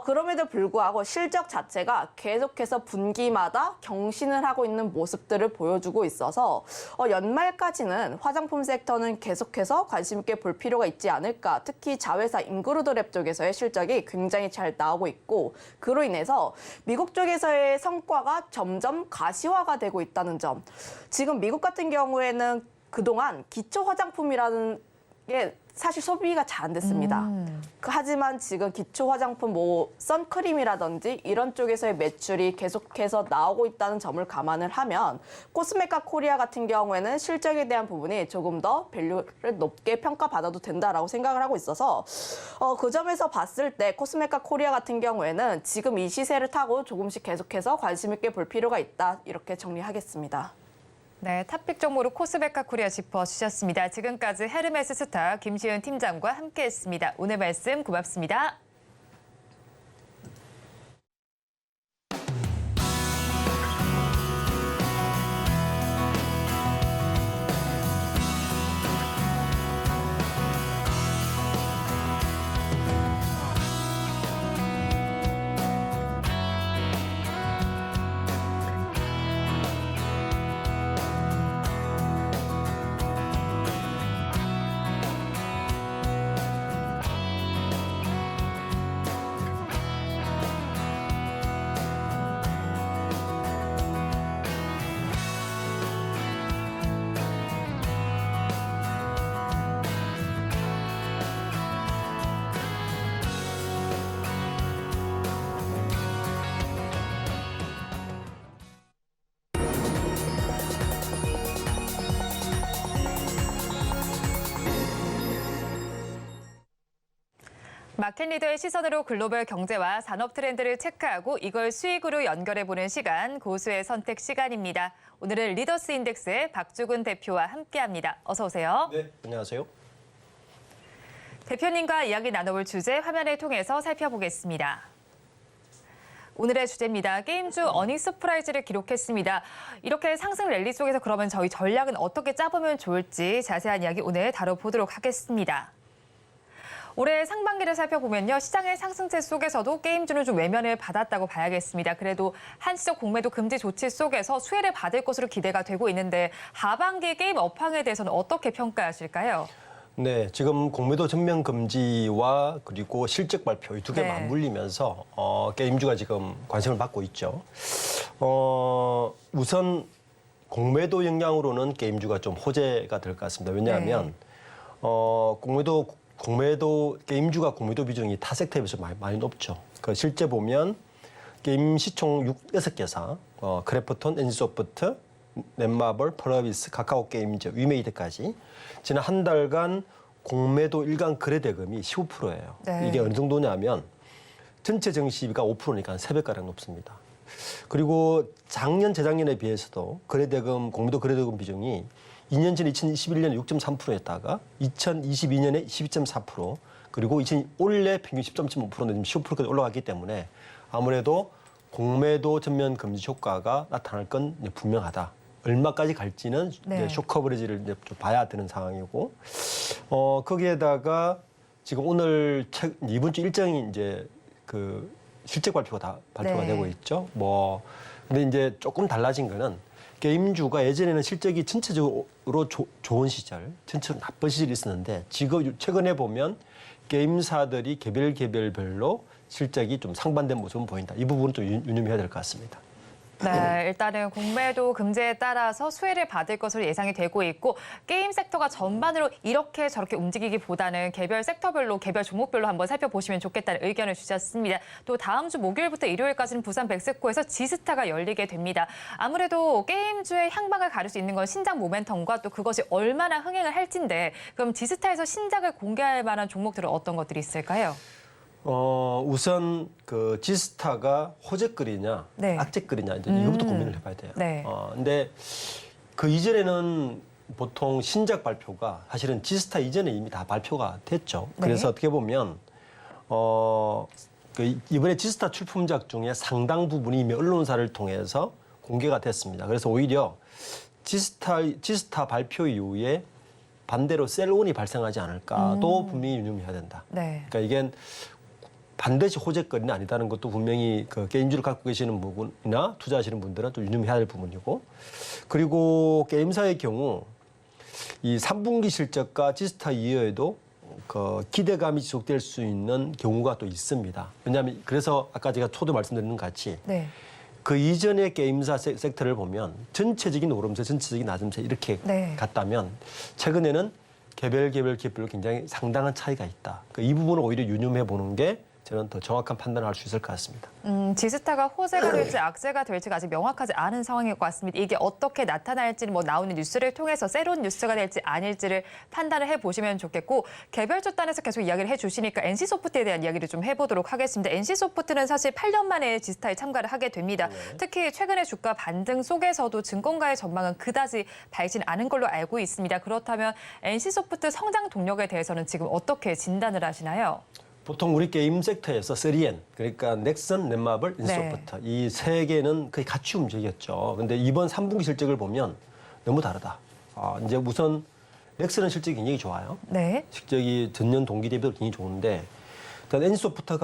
그럼에도 불구하고 실적 자체가 계속해서 분기마다 경신을 하고 있는 모습들을 보여주고 있어서 연말까지는 화장품 섹터는 계속해서 관심 있게 볼 필요가 있지 않을까. 특히 자회사 인그루드랩 쪽에서의 실적이 굉장히 잘 나오고 있고, 그로 인해서 미국 쪽에서의 성과가 점점 가시화가 되고 있다는 점. 지금 미국 같은 경우에는 그동안 기초 화장품이라는 게 사실 소비가 잘 안 됐습니다. 하지만 지금 기초 화장품 뭐 선크림이라든지 이런 쪽에서의 매출이 계속해서 나오고 있다는 점을 감안을 하면 코스메카 코리아 같은 경우에는 실적에 대한 부분이 조금 더 밸류를 높게 평가받아도 된다라고 생각을 하고 있어서 그 점에서 봤을 때 코스메카 코리아 같은 경우에는 지금 이 시세를 타고 조금씩 계속해서 관심 있게 볼 필요가 있다, 이렇게 정리하겠습니다. 네, 탑픽 종목으로 코스메카 코리아 짚어주셨습니다. 지금까지 헤르메스 스타 김시은 팀장과 함께했습니다. 오늘 말씀 고맙습니다. 마켓 리더의 시선으로 글로벌 경제와 산업 트렌드를 체크하고 이걸 수익으로 연결해보는 시간, 고수의 선택 시간입니다. 오늘은 리더스 인덱스의 박주근 대표와 함께합니다. 어서 오세요. 네, 안녕하세요. 대표님과 이야기 나눠볼 주제 화면을 통해서 살펴보겠습니다. 오늘의 주제입니다. 게임주 어닝 서프라이즈를 기록했습니다. 이렇게 상승 랠리 속에서 그러면 저희 전략은 어떻게 짜보면 좋을지 자세한 이야기 오늘 다뤄보도록 하겠습니다. 올해 상반기를 살펴보면요, 시장의 상승세 속에서도 게임주는 좀 외면을 받았다고 봐야겠습니다. 그래도 한시적 공매도 금지 조치 속에서 수혜를 받을 것으로 기대가 되고 있는데 하반기 게임 업황에 대해서는 어떻게 평가하실까요? 네, 지금 공매도 전면 금지와 그리고 실적 발표 이 두 개 네. 맞물리면서 게임주가 지금 관심을 받고 있죠. 우선 공매도 영향으로는 게임주가 좀 호재가 될 것 같습니다. 왜냐하면 공매도 게임주가 공매도 비중이 타 섹터에 비해서 많이 높죠. 그 실제 보면 게임 시총 6개사, 크래프톤, NC소프트, 넷마블, 펄어비스, 카카오 게임즈, 위메이드까지 지난 한 달간 공매도 일간 거래 대금이 15%예요. 네. 이게 어느 정도냐면 전체 정시비가 5%니까 한 3배가량 높습니다. 그리고 작년, 재작년에 비해서도 공매도 거래 대금 비중이 2년 전 2021년에 6.3%였다가 2022년에 12.4%, 그리고 올해 평균 10.5%는 15%까지 올라갔기 때문에 아무래도 공매도 전면 금지 효과가 나타날 건 분명하다. 얼마까지 갈지는 이제 쇼 커버리지를 이제 좀 봐야 되는 상황이고, 거기에다가 지금 오늘 이번 주 일정이 이제 그 실적 발표가 되고 있죠. 근데 이제 조금 달라진 거는 게임주가 예전에는 실적이 전체적으로 좋은 시절, 전체적으로 나쁜 시절이 있었는데 지금 최근에 보면 게임사들이 개별별로 실적이 좀 상반된 모습은 보인다. 이 부분은 좀 유념해야 될 것 같습니다. 네, 일단은 공매도 금지에 따라서 수혜를 받을 것으로 예상이 되고 있고 게임 섹터가 전반으로 이렇게 저렇게 움직이기보다는 개별 섹터별로 개별 종목별로 한번 살펴보시면 좋겠다는 의견을 주셨습니다. 또 다음 주 목요일부터 일요일까지는 부산 백스코에서 지스타가 열리게 됩니다. 아무래도 게임주의 향방을 가릴 수 있는 건 신작 모멘텀과 또 그것이 얼마나 흥행을 할지인데 그럼 지스타에서 신작을 공개할 만한 종목들은 어떤 것들이 있을까요? 우선 그 지스타가 호재거리냐, 네. 악재거리냐 이제 이거부터 고민을 해봐야 돼요. 네. 근데 그 이전에는 보통 신작 발표가 사실은 지스타 이전에 이미 다 발표가 됐죠. 네. 그래서 어떻게 보면 그 이번에 지스타 출품작 중에 상당 부분이 이미 언론사를 통해서 공개가 됐습니다. 그래서 오히려 지스타 발표 이후에 반대로 셀온이 발생하지 않을까도 분명히 유념해야 된다. 네. 그러니까 이게 반드시 호재거리는 아니다는 것도 분명히 그 게임주를 갖고 계시는 부분이나 투자하시는 분들은 또 유념해야 될 부분이고, 그리고 게임사의 경우 이 3분기 실적과 지스타 이외에도 그 기대감이 지속될 수 있는 경우가 또 있습니다. 왜냐하면 그래서 아까 제가 초도 말씀드린 것 같이 네. 그 이전의 게임사 섹터를 보면 전체적인 오름세, 전체적인 낮음세 이렇게 네. 갔다면 최근에는 개별 기업별로 굉장히 상당한 차이가 있다. 이 부분을 오히려 유념해 보는 게 저는 더 정확한 판단을 할 수 있을 것 같습니다. 지스타가 호재가 될지 악재가 될지가 아직 명확하지 않은 상황일 것 같습니다. 이게 어떻게 나타날지는 뭐 나오는 뉴스를 통해서 새로운 뉴스가 될지 아닐지를 판단을 해보시면 좋겠고, 개별주 단에서 계속 이야기를 해주시니까 NC소프트에 대한 이야기를 좀 해보도록 하겠습니다. NC소프트는 사실 8년 만에 지스타에 참가를 하게 됩니다. 특히 최근의 주가 반등 속에서도 증권가의 전망은 그다지 밝진 않은 걸로 알고 있습니다. 그렇다면 NC소프트 성장 동력에 대해서는 지금 어떻게 진단을 하시나요? 보통 우리 게임 섹터에서 3N, 그러니까 넥슨, 넷마블, 인소프트 이 세 개는 거의 같이 움직였죠. 근데 이번 3분기 실적을 보면 너무 다르다. 이제 우선 넥슨은 실적이 굉장히 좋아요. 네. 실적이 전년 동기 대비도 굉장히 좋은데, 일단 인소프트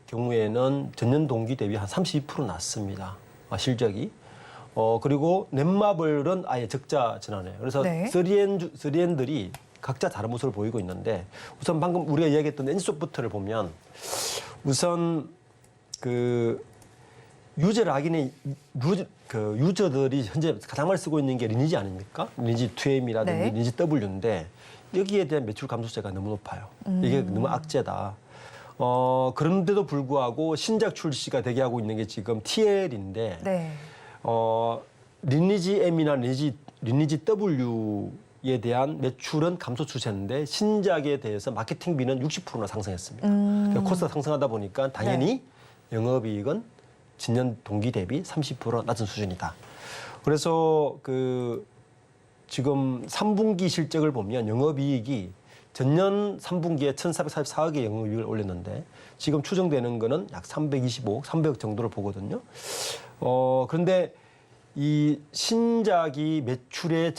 경우에는 전년 동기 대비 한 32% 낮습니다. 실적이. 그리고 넷마블은 아예 적자 전환해요. 그래서 네. 3N들이 각자 다른 모습을 보이고 있는데, 우선 방금 우리가 이야기했던 NC소프트를 보면 우선 그 유저 락인의 유저들이 현재 가장 많이 쓰고 있는 게 리니지 아닙니까? 리니지 2M이라든지 네. 리니지 W인데 여기에 대한 매출 감소세가 너무 높아요. 이게 너무 악재다. 그런데도 불구하고 신작 출시가 대기하고 있는 게 지금 TL인데 네. 리니지 M이나 리니지 W에 대한 매출은 감소 추세인데 신작에 대해서 마케팅비는 60%나 상승했습니다. 그러니까 코스트가 상승하다 보니까 당연히 영업이익은 전년 동기 대비 30% 낮은 수준이다. 그래서 그 지금 3분기 실적을 보면 영업이익이 전년 3분기에 1,444억의 영업이익을 올렸는데 지금 추정되는 거는 약 325억, 300억 정도를 보거든요. 그런데 이 신작이 매출에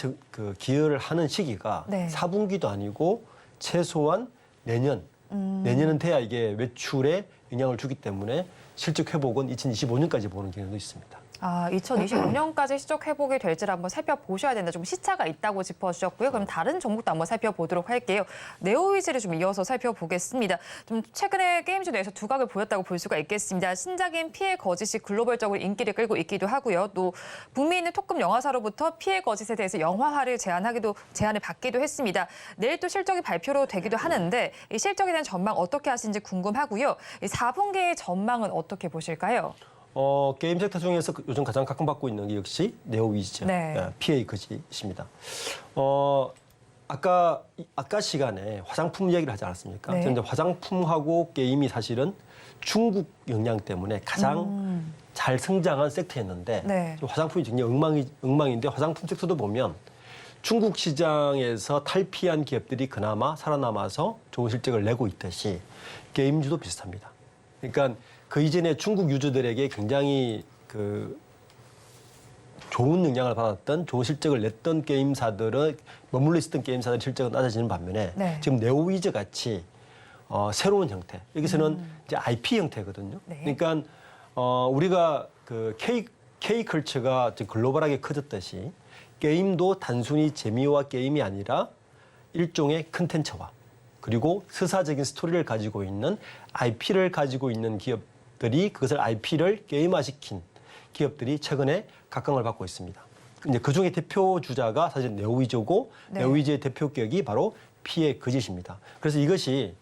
기여를 하는 시기가 네. 4분기도 아니고 최소한 내년은 돼야 이게 매출에 영향을 주기 때문에 실적 회복은 2025년까지 보는 경우도 있습니다. 2025년까지 실적 회복이 될지를 한번 살펴보셔야 된다. 좀 시차가 있다고 짚어주셨고요. 그럼 다른 종목도 한번 살펴보도록 할게요. 네오위즈를 좀 이어서 살펴보겠습니다. 좀 최근에 게임주 내에서 두각을 보였다고 볼 수가 있겠습니다. 신작인 피해 거짓이 글로벌적으로 인기를 끌고 있기도 하고요. 또 북미 있는 토급 영화사로부터 피해 거짓에 대해서 영화화를 제안을 받기도 했습니다. 내일 또 실적이 발표로 되기도 하는데 이 실적에 대한 전망 어떻게 하시는지 궁금하고요. 이 4분기의 전망은 어떻게 보실까요? 게임 섹터 중에서 요즘 가장 각광받고 있는 게 역시 네오위즈죠. 네. PA 거짓입니다. 아까 시간에 화장품 이야기를 하지 않았습니까? 네. 그런데 화장품하고 게임이 사실은 중국 영향 때문에 가장 잘 성장한 섹터였는데 네. 화장품이 굉장히 엉망인데 화장품 섹터도 보면 중국 시장에서 탈피한 기업들이 그나마 살아남아서 좋은 실적을 내고 있듯이 게임주도 비슷합니다. 그러니까 그 이전에 중국 유저들에게 굉장히 그 좋은 영향을 받았던 좋은 실적을 냈던 게임사들은 머물러 있었던 게임사들의 실적은 낮아지는 반면에 네. 지금 네오위즈 같이 새로운 형태 여기서는 이제 IP 형태거든요. 네. 그러니까 우리가 그 K컬처가 글로벌하게 커졌듯이 게임도 단순히 재미와 게임이 아니라 일종의 컨텐츠화 그리고 서사적인 스토리를 가지고 있는 IP를 가지고 있는 기업들이 그것을 IP를 게임화시킨 기업들이 최근에 각광을 받고 있습니다. 이제 그 중에 대표 주자가 사실 네오위저고 네. 네오위저의 대표 기업이 바로 피해 거짓입니다. 그래서 이것이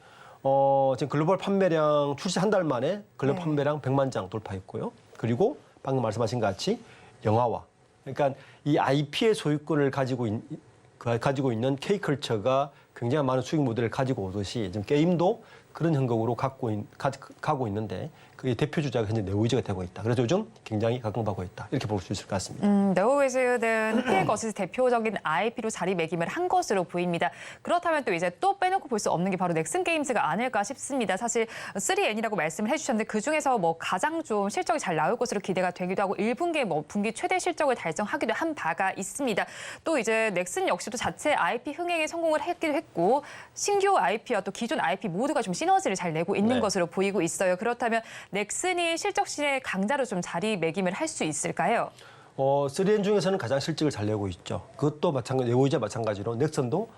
지금 글로벌 판매량 출시 한 달 만에 글로벌 네. 판매량 100만 장 돌파했고요. 그리고 방금 말씀하신 것 같이 영화화. 그러니까 이 IP의 소유권을 가지고 있는 K컬처가 굉장히 많은 수익 모델을 가지고 오듯이 지금 게임도 그런 형국으로 가고 있는데 그의 대표 주자가 현재 네오위저가 되고 있다. 그래서 요즘 굉장히 각광받고 있다. 이렇게 볼 수 있을 것 같습니다. 네오위즈는 피해 거짓의 대표적인 IP로 자리매김을 한 것으로 보입니다. 그렇다면 또 이제 또 빼놓고 볼 수 없는 게 바로 넥슨 게임즈가 아닐까 싶습니다. 사실 3N이라고 말씀을 해주셨는데 그 중에서 뭐 가장 좀 실적이 잘 나올 것으로 기대가 되기도 하고 1분기에 뭐 분기 최대 실적을 달성하기도 한 바가 있습니다. 또 이제 넥슨 역시도 자체 IP 흥행에 성공을 했기도 했고 신규 IP와 또 기존 IP 모두가 좀 시너지를 잘 내고 있는 네. 것으로 보이고 있어요. 그렇다면 넥슨이 실적실의 강자로 좀 자리매김을 할 수 있을까요? 3N 중에서는 가장 실적을 잘 내고 있죠. 그것도 마찬가지, 네오위저와 마찬가지로 넥슨도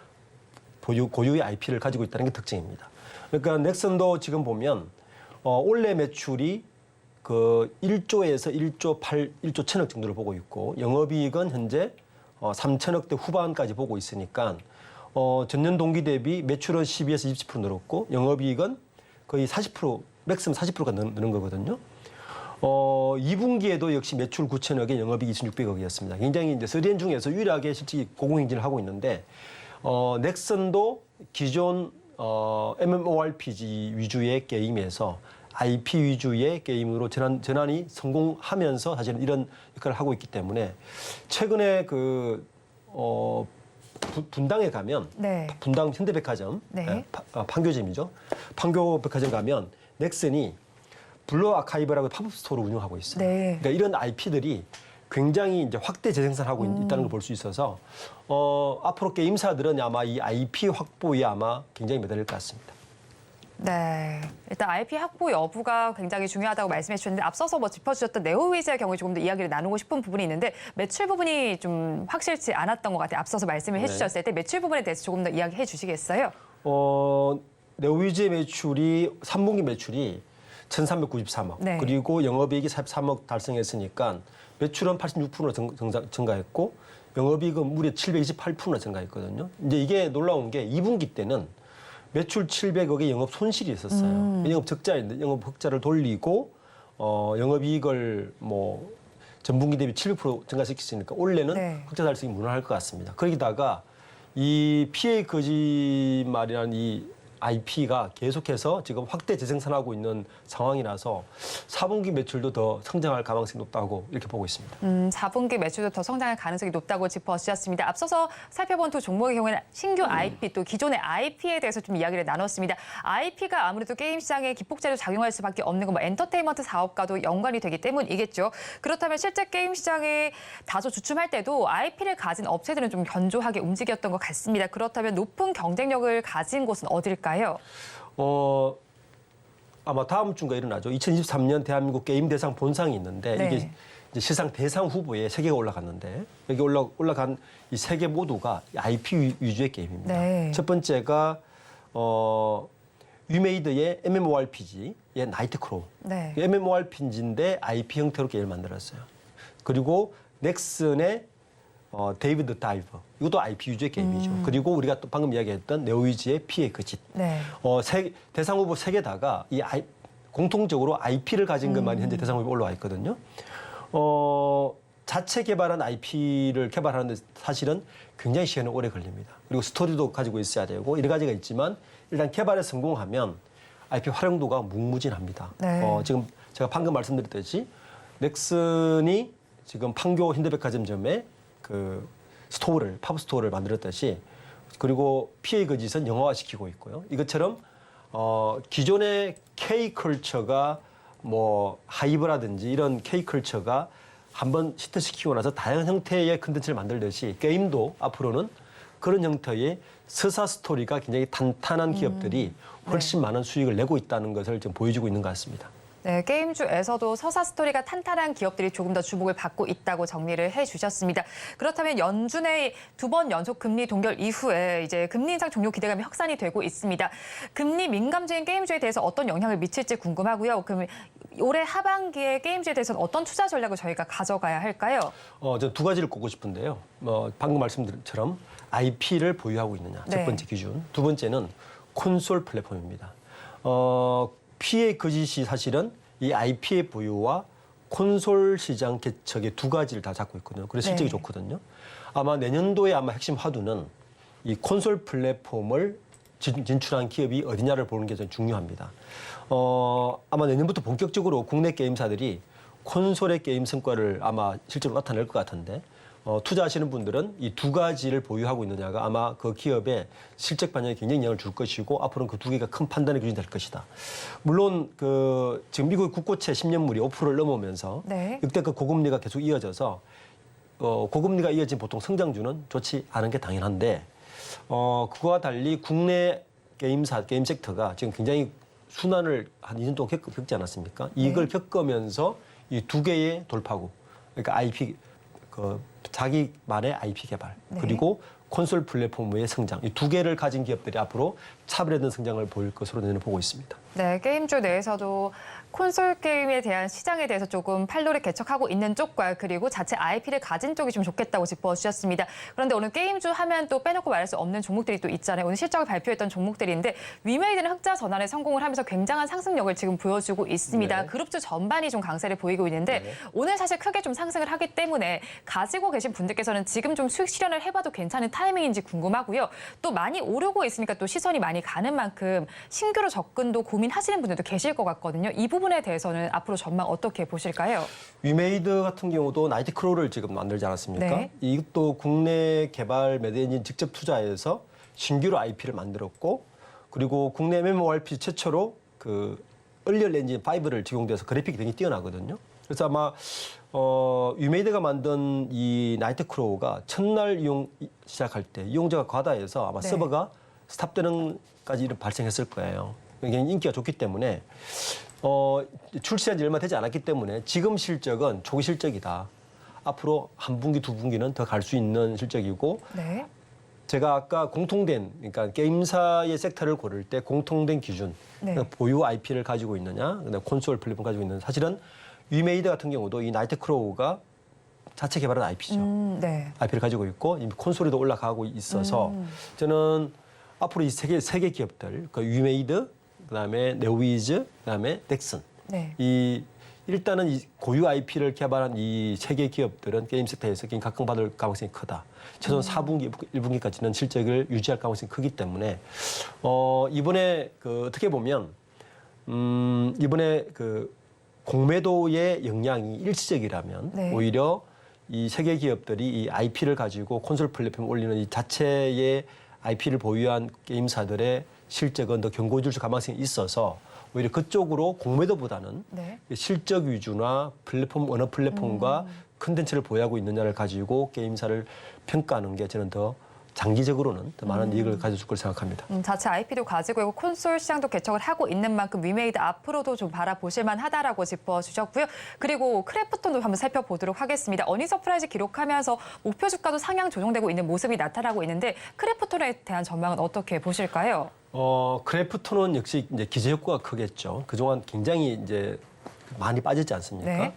고유의 IP를 가지고 있다는 게 특징입니다. 그러니까 넥슨도 지금 보면 올해 매출이 그 1조에서 1조 1천 억 정도를 보고 있고 영업이익은 현재 3천억대 후반까지 보고 있으니까 전년 동기 대비 매출은 12에서 20% 늘었고 영업이익은 거의 40%, 맥스면 40%가 느는 거거든요. 2분기에도 역시 매출 9천억에 영업이익 2,600억이었습니다. 굉장히 이제 3N 중에서 유일하게 실질이 고공행진을 하고 있는데 넥슨도 기존 MMORPG 위주의 게임에서 IP 위주의 게임으로 전환이 성공하면서 사실은 이런 역할을 하고 있기 때문에 최근에 분당에 가면 네. 분당 현대백화점, 네. 판교점이죠. 판교백화점 가면 넥슨이 블루 아카이브라고 팝업 스토어를 운영하고 있어요. 네. 그러니까 이런 IP들이 굉장히 이제 확대 재생산하고 있다는 걸 볼 수 있어서 앞으로 게임사들은 아마 이 IP 확보에 아마 굉장히 매달릴 것 같습니다. 네, 일단 IP 확보 여부가 굉장히 중요하다고 말씀해 주셨는데 앞서서 뭐 짚어주셨던 네오위즈의 경우에 조금 더 이야기를 나누고 싶은 부분이 있는데 매출 부분이 좀 확실치 않았던 것 같아요. 앞서서 말씀을 해주셨을 때 매출 부분에 대해서 조금 더 이야기해 주시겠어요? 네오위즈의 매출이 3분기 매출이 1,393억 네. 그리고 영업이익이 43억 달성했으니까 매출은 86% 증가했고 영업이익은 무려 728% 증가했거든요. 이제 이게 놀라운 게 2분기 때는 매출 700억의 영업 손실이 있었어요. 영업 적자인데 영업 흑자를 돌리고 영업이익을 뭐 전분기 대비 700% 증가시켰으니까 올해는 네. 흑자 달성이 무난할 것 같습니다. 거기다가 이 피해 거짓말이라는 이 IP가 계속해서 지금 확대 재생산하고 있는 상황이라서 4분기 매출도 더 성장할 가능성이 높다고 이렇게 보고 있습니다. 4분기 매출도 더 성장할 가능성이 높다고 짚어주셨습니다. 앞서서 살펴본 두 종목의 경우에는 신규 IP 또 기존의 IP에 대해서 좀 이야기를 나눴습니다. IP가 아무래도 게임 시장에 기폭제로 작용할 수밖에 없는 건 뭐 엔터테인먼트 사업과도 연관이 되기 때문이겠죠. 그렇다면 실제 게임 시장에 다소 주춤할 때도 IP를 가진 업체들은 좀 견조하게 움직였던 것 같습니다. 그렇다면 높은 경쟁력을 가진 곳은 어딜까요? 아마 다음 주가 일어나죠. 2023년 대한민국 게임 대상 본상이 있는데 네. 이게 이제 시상 대상 후보에 3개가 올라갔는데 여기 올라간 이 3개 모두가 IP 위주의 게임입니다. 네. 첫 번째가 위메이드의 MMORPG의 나이트크로우. 네. MMORPG인데 IP 형태로 게임을 만들었어요. 그리고 넥슨의 데이비드 다이버. 이것도 IP 위주의 게임이죠. 그리고 우리가 또 방금 이야기했던 네오위즈의 피해 거짓. 네. 대상 후보 3개 다가 공통적으로 IP를 가진 것만이 현재 대상 후보에 올라와 있거든요. 자체 개발한 IP를 개발하는데 사실은 굉장히 시간이 오래 걸립니다. 그리고 스토리도 가지고 있어야 되고 여러 가지가 있지만 일단 개발에 성공하면 IP 활용도가 무궁무진합니다. 네. 지금 제가 방금 말씀드렸듯이 넥슨이 지금 판교 현대백화점점에 팝업 스토어를 만들었듯이 그리고 피해 거짓은 영화화시키고 있고요. 이것처럼 기존의 K컬처가 뭐 하이브라든지 이런 K컬처가 한번 히트시키고 나서 다양한 형태의 컨텐츠를 만들듯이 게임도 앞으로는 그런 형태의 서사 스토리가 굉장히 탄탄한 기업들이 훨씬 많은 수익을 내고 있다는 것을 지금 보여주고 있는 것 같습니다. 네, 게임주에서도 서사 스토리가 탄탄한 기업들이 조금 더 주목을 받고 있다고 정리를 해주셨습니다. 그렇다면 연준의 2번 연속 금리 동결 이후에 이제 금리 인상 종료 기대감이 확산이 되고 있습니다. 금리 민감주인 게임주에 대해서 어떤 영향을 미칠지 궁금하고요. 그럼 올해 하반기에 게임주에 대해서는 어떤 투자 전략을 저희가 가져가야 할까요? 저는 두 가지를 꼽고 싶은데요. 방금 말씀드린 것처럼 IP를 보유하고 있느냐, 네. 첫 번째 기준. 두 번째는 콘솔 플랫폼입니다. 피해 거짓이 사실은 이 IP의 보유와 콘솔 시장 개척의 두 가지를 다 잡고 있거든요. 그래서 실적이 네. 좋거든요. 아마 내년도에 아마 핵심 화두는 이 콘솔 플랫폼을 진출한 기업이 어디냐를 보는 게 좀 중요합니다. 아마 내년부터 본격적으로 국내 게임사들이 콘솔의 게임 성과를 아마 실제로 나타낼 것 같은데 투자하시는 분들은 이 두 가지를 보유하고 있느냐가 아마 그 기업의 실적 반영에 굉장히 영향을 줄 것이고 앞으로는 그 두 개가 큰 판단의 기준이 될 것이다. 물론 지금 미국의 국고채 10년물이 5%를 넘으면서 네. 역대급 고금리가 계속 이어져서 고금리가 이어진 보통 성장주는 좋지 않은 게 당연한데 그와 달리 국내 게임 섹터가 지금 굉장히 순환을 한 2년 동안 겪지 않았습니까? 이걸 겪으면서 이 두 개의 돌파구, 그러니까 IP 자기만의 IP 개발 네. 그리고 콘솔 플랫폼의 성장 이 두 개를 가진 기업들이 앞으로 차별화된 성장을 보일 것으로 저는 보고 있습니다. 네, 게임주 내에서도 콘솔 게임에 대한 시장에 대해서 조금 판로를 개척하고 있는 쪽과 그리고 자체 IP를 가진 쪽이 좀 좋겠다고 짚어주셨습니다. 그런데 오늘 게임주 하면 또 빼놓고 말할 수 없는 종목들이 또 있잖아요. 오늘 실적을 발표했던 종목들인데 위메이드는 흑자 전환에 성공을 하면서 굉장한 상승력을 지금 보여주고 있습니다. 네. 그룹주 전반이 좀 강세를 보이고 있는데 네. 오늘 사실 크게 좀 상승을 하기 때문에 가지고 계신 분들께서는 지금 좀 수익 실현을 해봐도 괜찮은 타이밍인지 궁금하고요. 또 많이 오르고 있으니까 또 시선이 많이 가는 만큼 신규로 접근도 고민하시는 분들도 계실 것 같거든요. 이 부분에 대해서는 앞으로 전망 어떻게 보실까요? 위메이드 같은 경우도 나이트크로우를 지금 만들지 않았습니까? 네. 이것도 국내 개발 매드 엔진 직접 투자해서 신규로 IP를 만들었고 그리고 국내 MMORPG 최초로 얼리얼 엔진 5를 적용돼서 그래픽이 굉장히 뛰어나거든요. 그래서 아마 위메이드가 만든 이 나이트크로우가 첫날 시작할 때 이용자가 과다해서 아마 네. 서버가 스탑되는까지 발생했을 거예요. 굉장히 인기가 좋기 때문에 출시한 지 얼마 되지 않았기 때문에 지금 실적은 초기 실적이다. 앞으로 한 분기, 두 분기는 더 갈 수 있는 실적이고 네. 제가 아까 공통된 그러니까 게임사의 섹터를 고를 때 공통된 기준 네. 그러니까 보유 IP를 가지고 있느냐, 그다음에 콘솔 플랫폼 가지고 있느냐. 사실은 위메이드 같은 경우도 이 나이트크로우가 자체 개발한 IP죠. 네. IP를 가지고 있고 이미 콘솔에도 올라가고 있어서 저는 앞으로 이 세 개 기업들, 위메이드, 그다음에 네오위즈, 그다음에 넥슨. 네. 일단은 이 고유 IP를 개발한 이 세 개 기업들은 게임 섹터에서 굉장히 각광받을 가능성이 크다. 최소한 4분기, 1분기까지는 실적을 유지할 가능성이 크기 때문에 이번에 어떻게 보면 이번에 공매도의 영향이 일시적이라면 네. 오히려 이 세 개 기업들이 이 IP를 가지고 콘솔 플랫폼에 올리는 이 자체의 IP를 보유한 게임사들의 실적은 더 견고해질 가능성이 있어서 오히려 그쪽으로 공매도보다는 네. 실적 위주나 어느 플랫폼과 컨텐츠를 보유하고 있느냐를 가지고 게임사를 평가하는 게 저는 더 장기적으로는 더 많은 이익을 가져줄 걸 생각합니다. 자체 IP도 가지고 있고 콘솔 시장도 개척을 하고 있는 만큼 위메이드 앞으로도 좀 바라보실 만하다라고 짚어주셨고요. 그리고 크래프톤도 한번 살펴보도록 하겠습니다. 어닝 서프라이즈 기록하면서 목표 주가도 상향 조정되고 있는 모습이 나타나고 있는데 크래프톤에 대한 전망은 어떻게 보실까요? 크래프톤은 역시 이제 기저 효과가 크겠죠. 그동안 굉장히 이제 많이 빠졌지 않습니까? 네.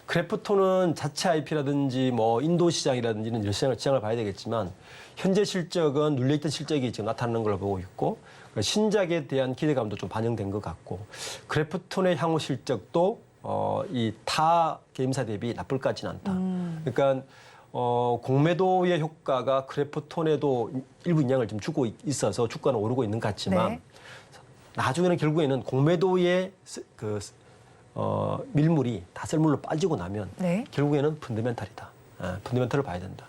크래프톤은 자체 IP라든지 인도 시장이라든지는 여러 시장을 봐야 되겠지만 현재 실적은 눌려있던 실적이 지금 나타나는 걸로 보고 있고 신작에 대한 기대감도 좀 반영된 것 같고 크래프톤의 향후 실적도 이 타 게임사 대비 나쁠 것 같지는 않다. 그러니까 공매도의 효과가 크래프톤에도 일부 영향을 좀 주고 있어서 주가는 오르고 있는 것 같지만 네. 나중에는 결국에는 공매도의 밀물이 다 썰물로 빠지고 나면 네. 결국에는 펀더멘탈이다. 펀더멘탈을 봐야 된다.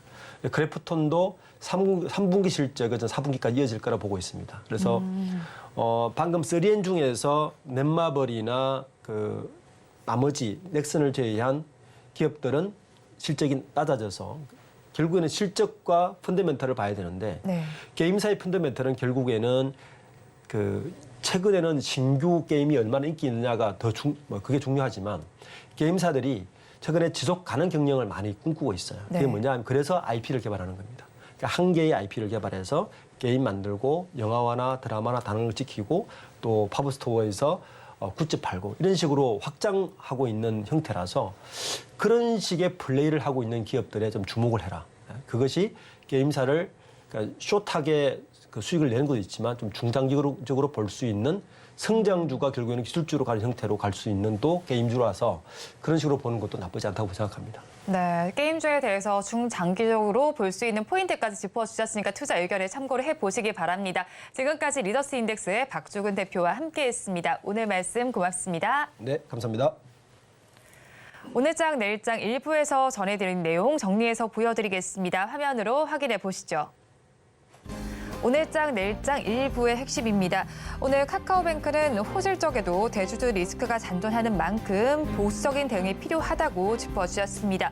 크래프톤도 3분기 실적은 4분기까지 이어질 거라 보고 있습니다. 그래서 방금 3N 중에서 넷마블이나 나머지 넥슨을 제외한 기업들은 실적이 낮아져서 결국에는 실적과 펀더멘탈을 봐야 되는데 네. 게임사의 펀더멘탈은 결국에는 최근에는 신규 게임이 얼마나 인기 있느냐가 그게 중요하지만 게임사들이 최근에 지속 가능 경영을 많이 꿈꾸고 있어요. 그게 네. 뭐냐 하면 그래서 IP를 개발하는 겁니다. 그러니까 한 개의 IP를 개발해서 게임 만들고 영화나 드라마나 단어를 지키고 또 팝스토어에서 굿즈 팔고 이런 식으로 확장하고 있는 형태라서 그런 식의 플레이를 하고 있는 기업들에 좀 주목을 해라. 그것이 게임사를 그러니까 숏하게 그 수익을 내는 것도 있지만 좀 중장기적으로 볼 수 있는 성장주가 결국에는 기술주로 가는 형태로 갈 수 있는 또 게임주라서 그런 식으로 보는 것도 나쁘지 않다고 생각합니다. 네, 게임주에 대해서 중장기적으로 볼 수 있는 포인트까지 짚어주셨으니까 투자 의견에 참고를 해보시기 바랍니다. 지금까지 리더스 인덱스의 박주근 대표와 함께했습니다. 오늘 말씀 고맙습니다. 네, 감사합니다. 오늘장 내일장 일부에서 전해드린 내용 정리해서 보여드리겠습니다. 화면으로 확인해 보시죠. 오늘장 내일장 일부의 핵심입니다. 오늘 카카오뱅크는 호실적에도 대주주 리스크가 잔존하는 만큼 보수적인 대응이 필요하다고 짚어주셨습니다.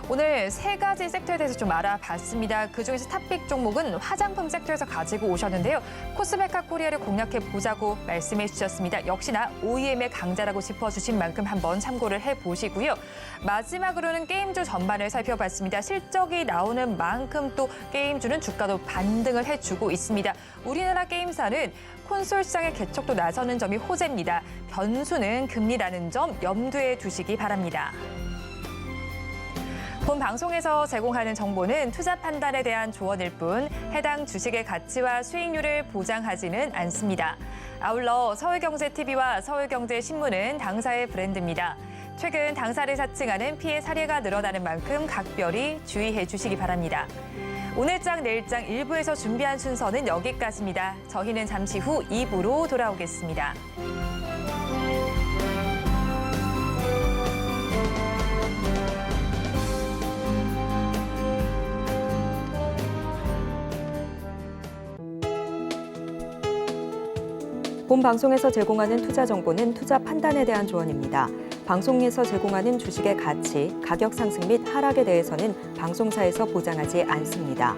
오늘 세 가지 섹터에 대해서 좀 알아봤습니다. 그중에서 탑픽 종목은 화장품 섹터에서 가지고 오셨는데요. 코스메카 코리아를 공략해 보자고 말씀해 주셨습니다. 역시나 OEM의 강자라고 짚어주신 만큼 한번 참고를 해보시고요. 마지막으로는 게임주 전반을 살펴봤습니다. 실적이 나오는 만큼 또 게임주는 주가도 반등을 해주고 있습니다. 우리나라 게임사는 콘솔 시장의 개척도 나서는 점이 호재입니다. 변수는 금리라는 점 염두에 두시기 바랍니다. 본 방송에서 제공하는 정보는 투자 판단에 대한 조언일 뿐 해당 주식의 가치와 수익률을 보장하지는 않습니다. 아울러 서울경제TV와 서울경제신문은 당사의 브랜드입니다. 최근 당사를 사칭하는 피해 사례가 늘어나는 만큼 각별히 주의해 주시기 바랍니다. 오늘장 내일장 1부에서 준비한 순서는 여기까지입니다. 저희는 잠시 후 2부로 돌아오겠습니다. 본 방송에서 제공하는 투자 정보는 투자 판단에 대한 조언입니다. 방송에서 제공하는 주식의 가치, 가격 상승 및 하락에 대해서는 방송사에서 보장하지 않습니다.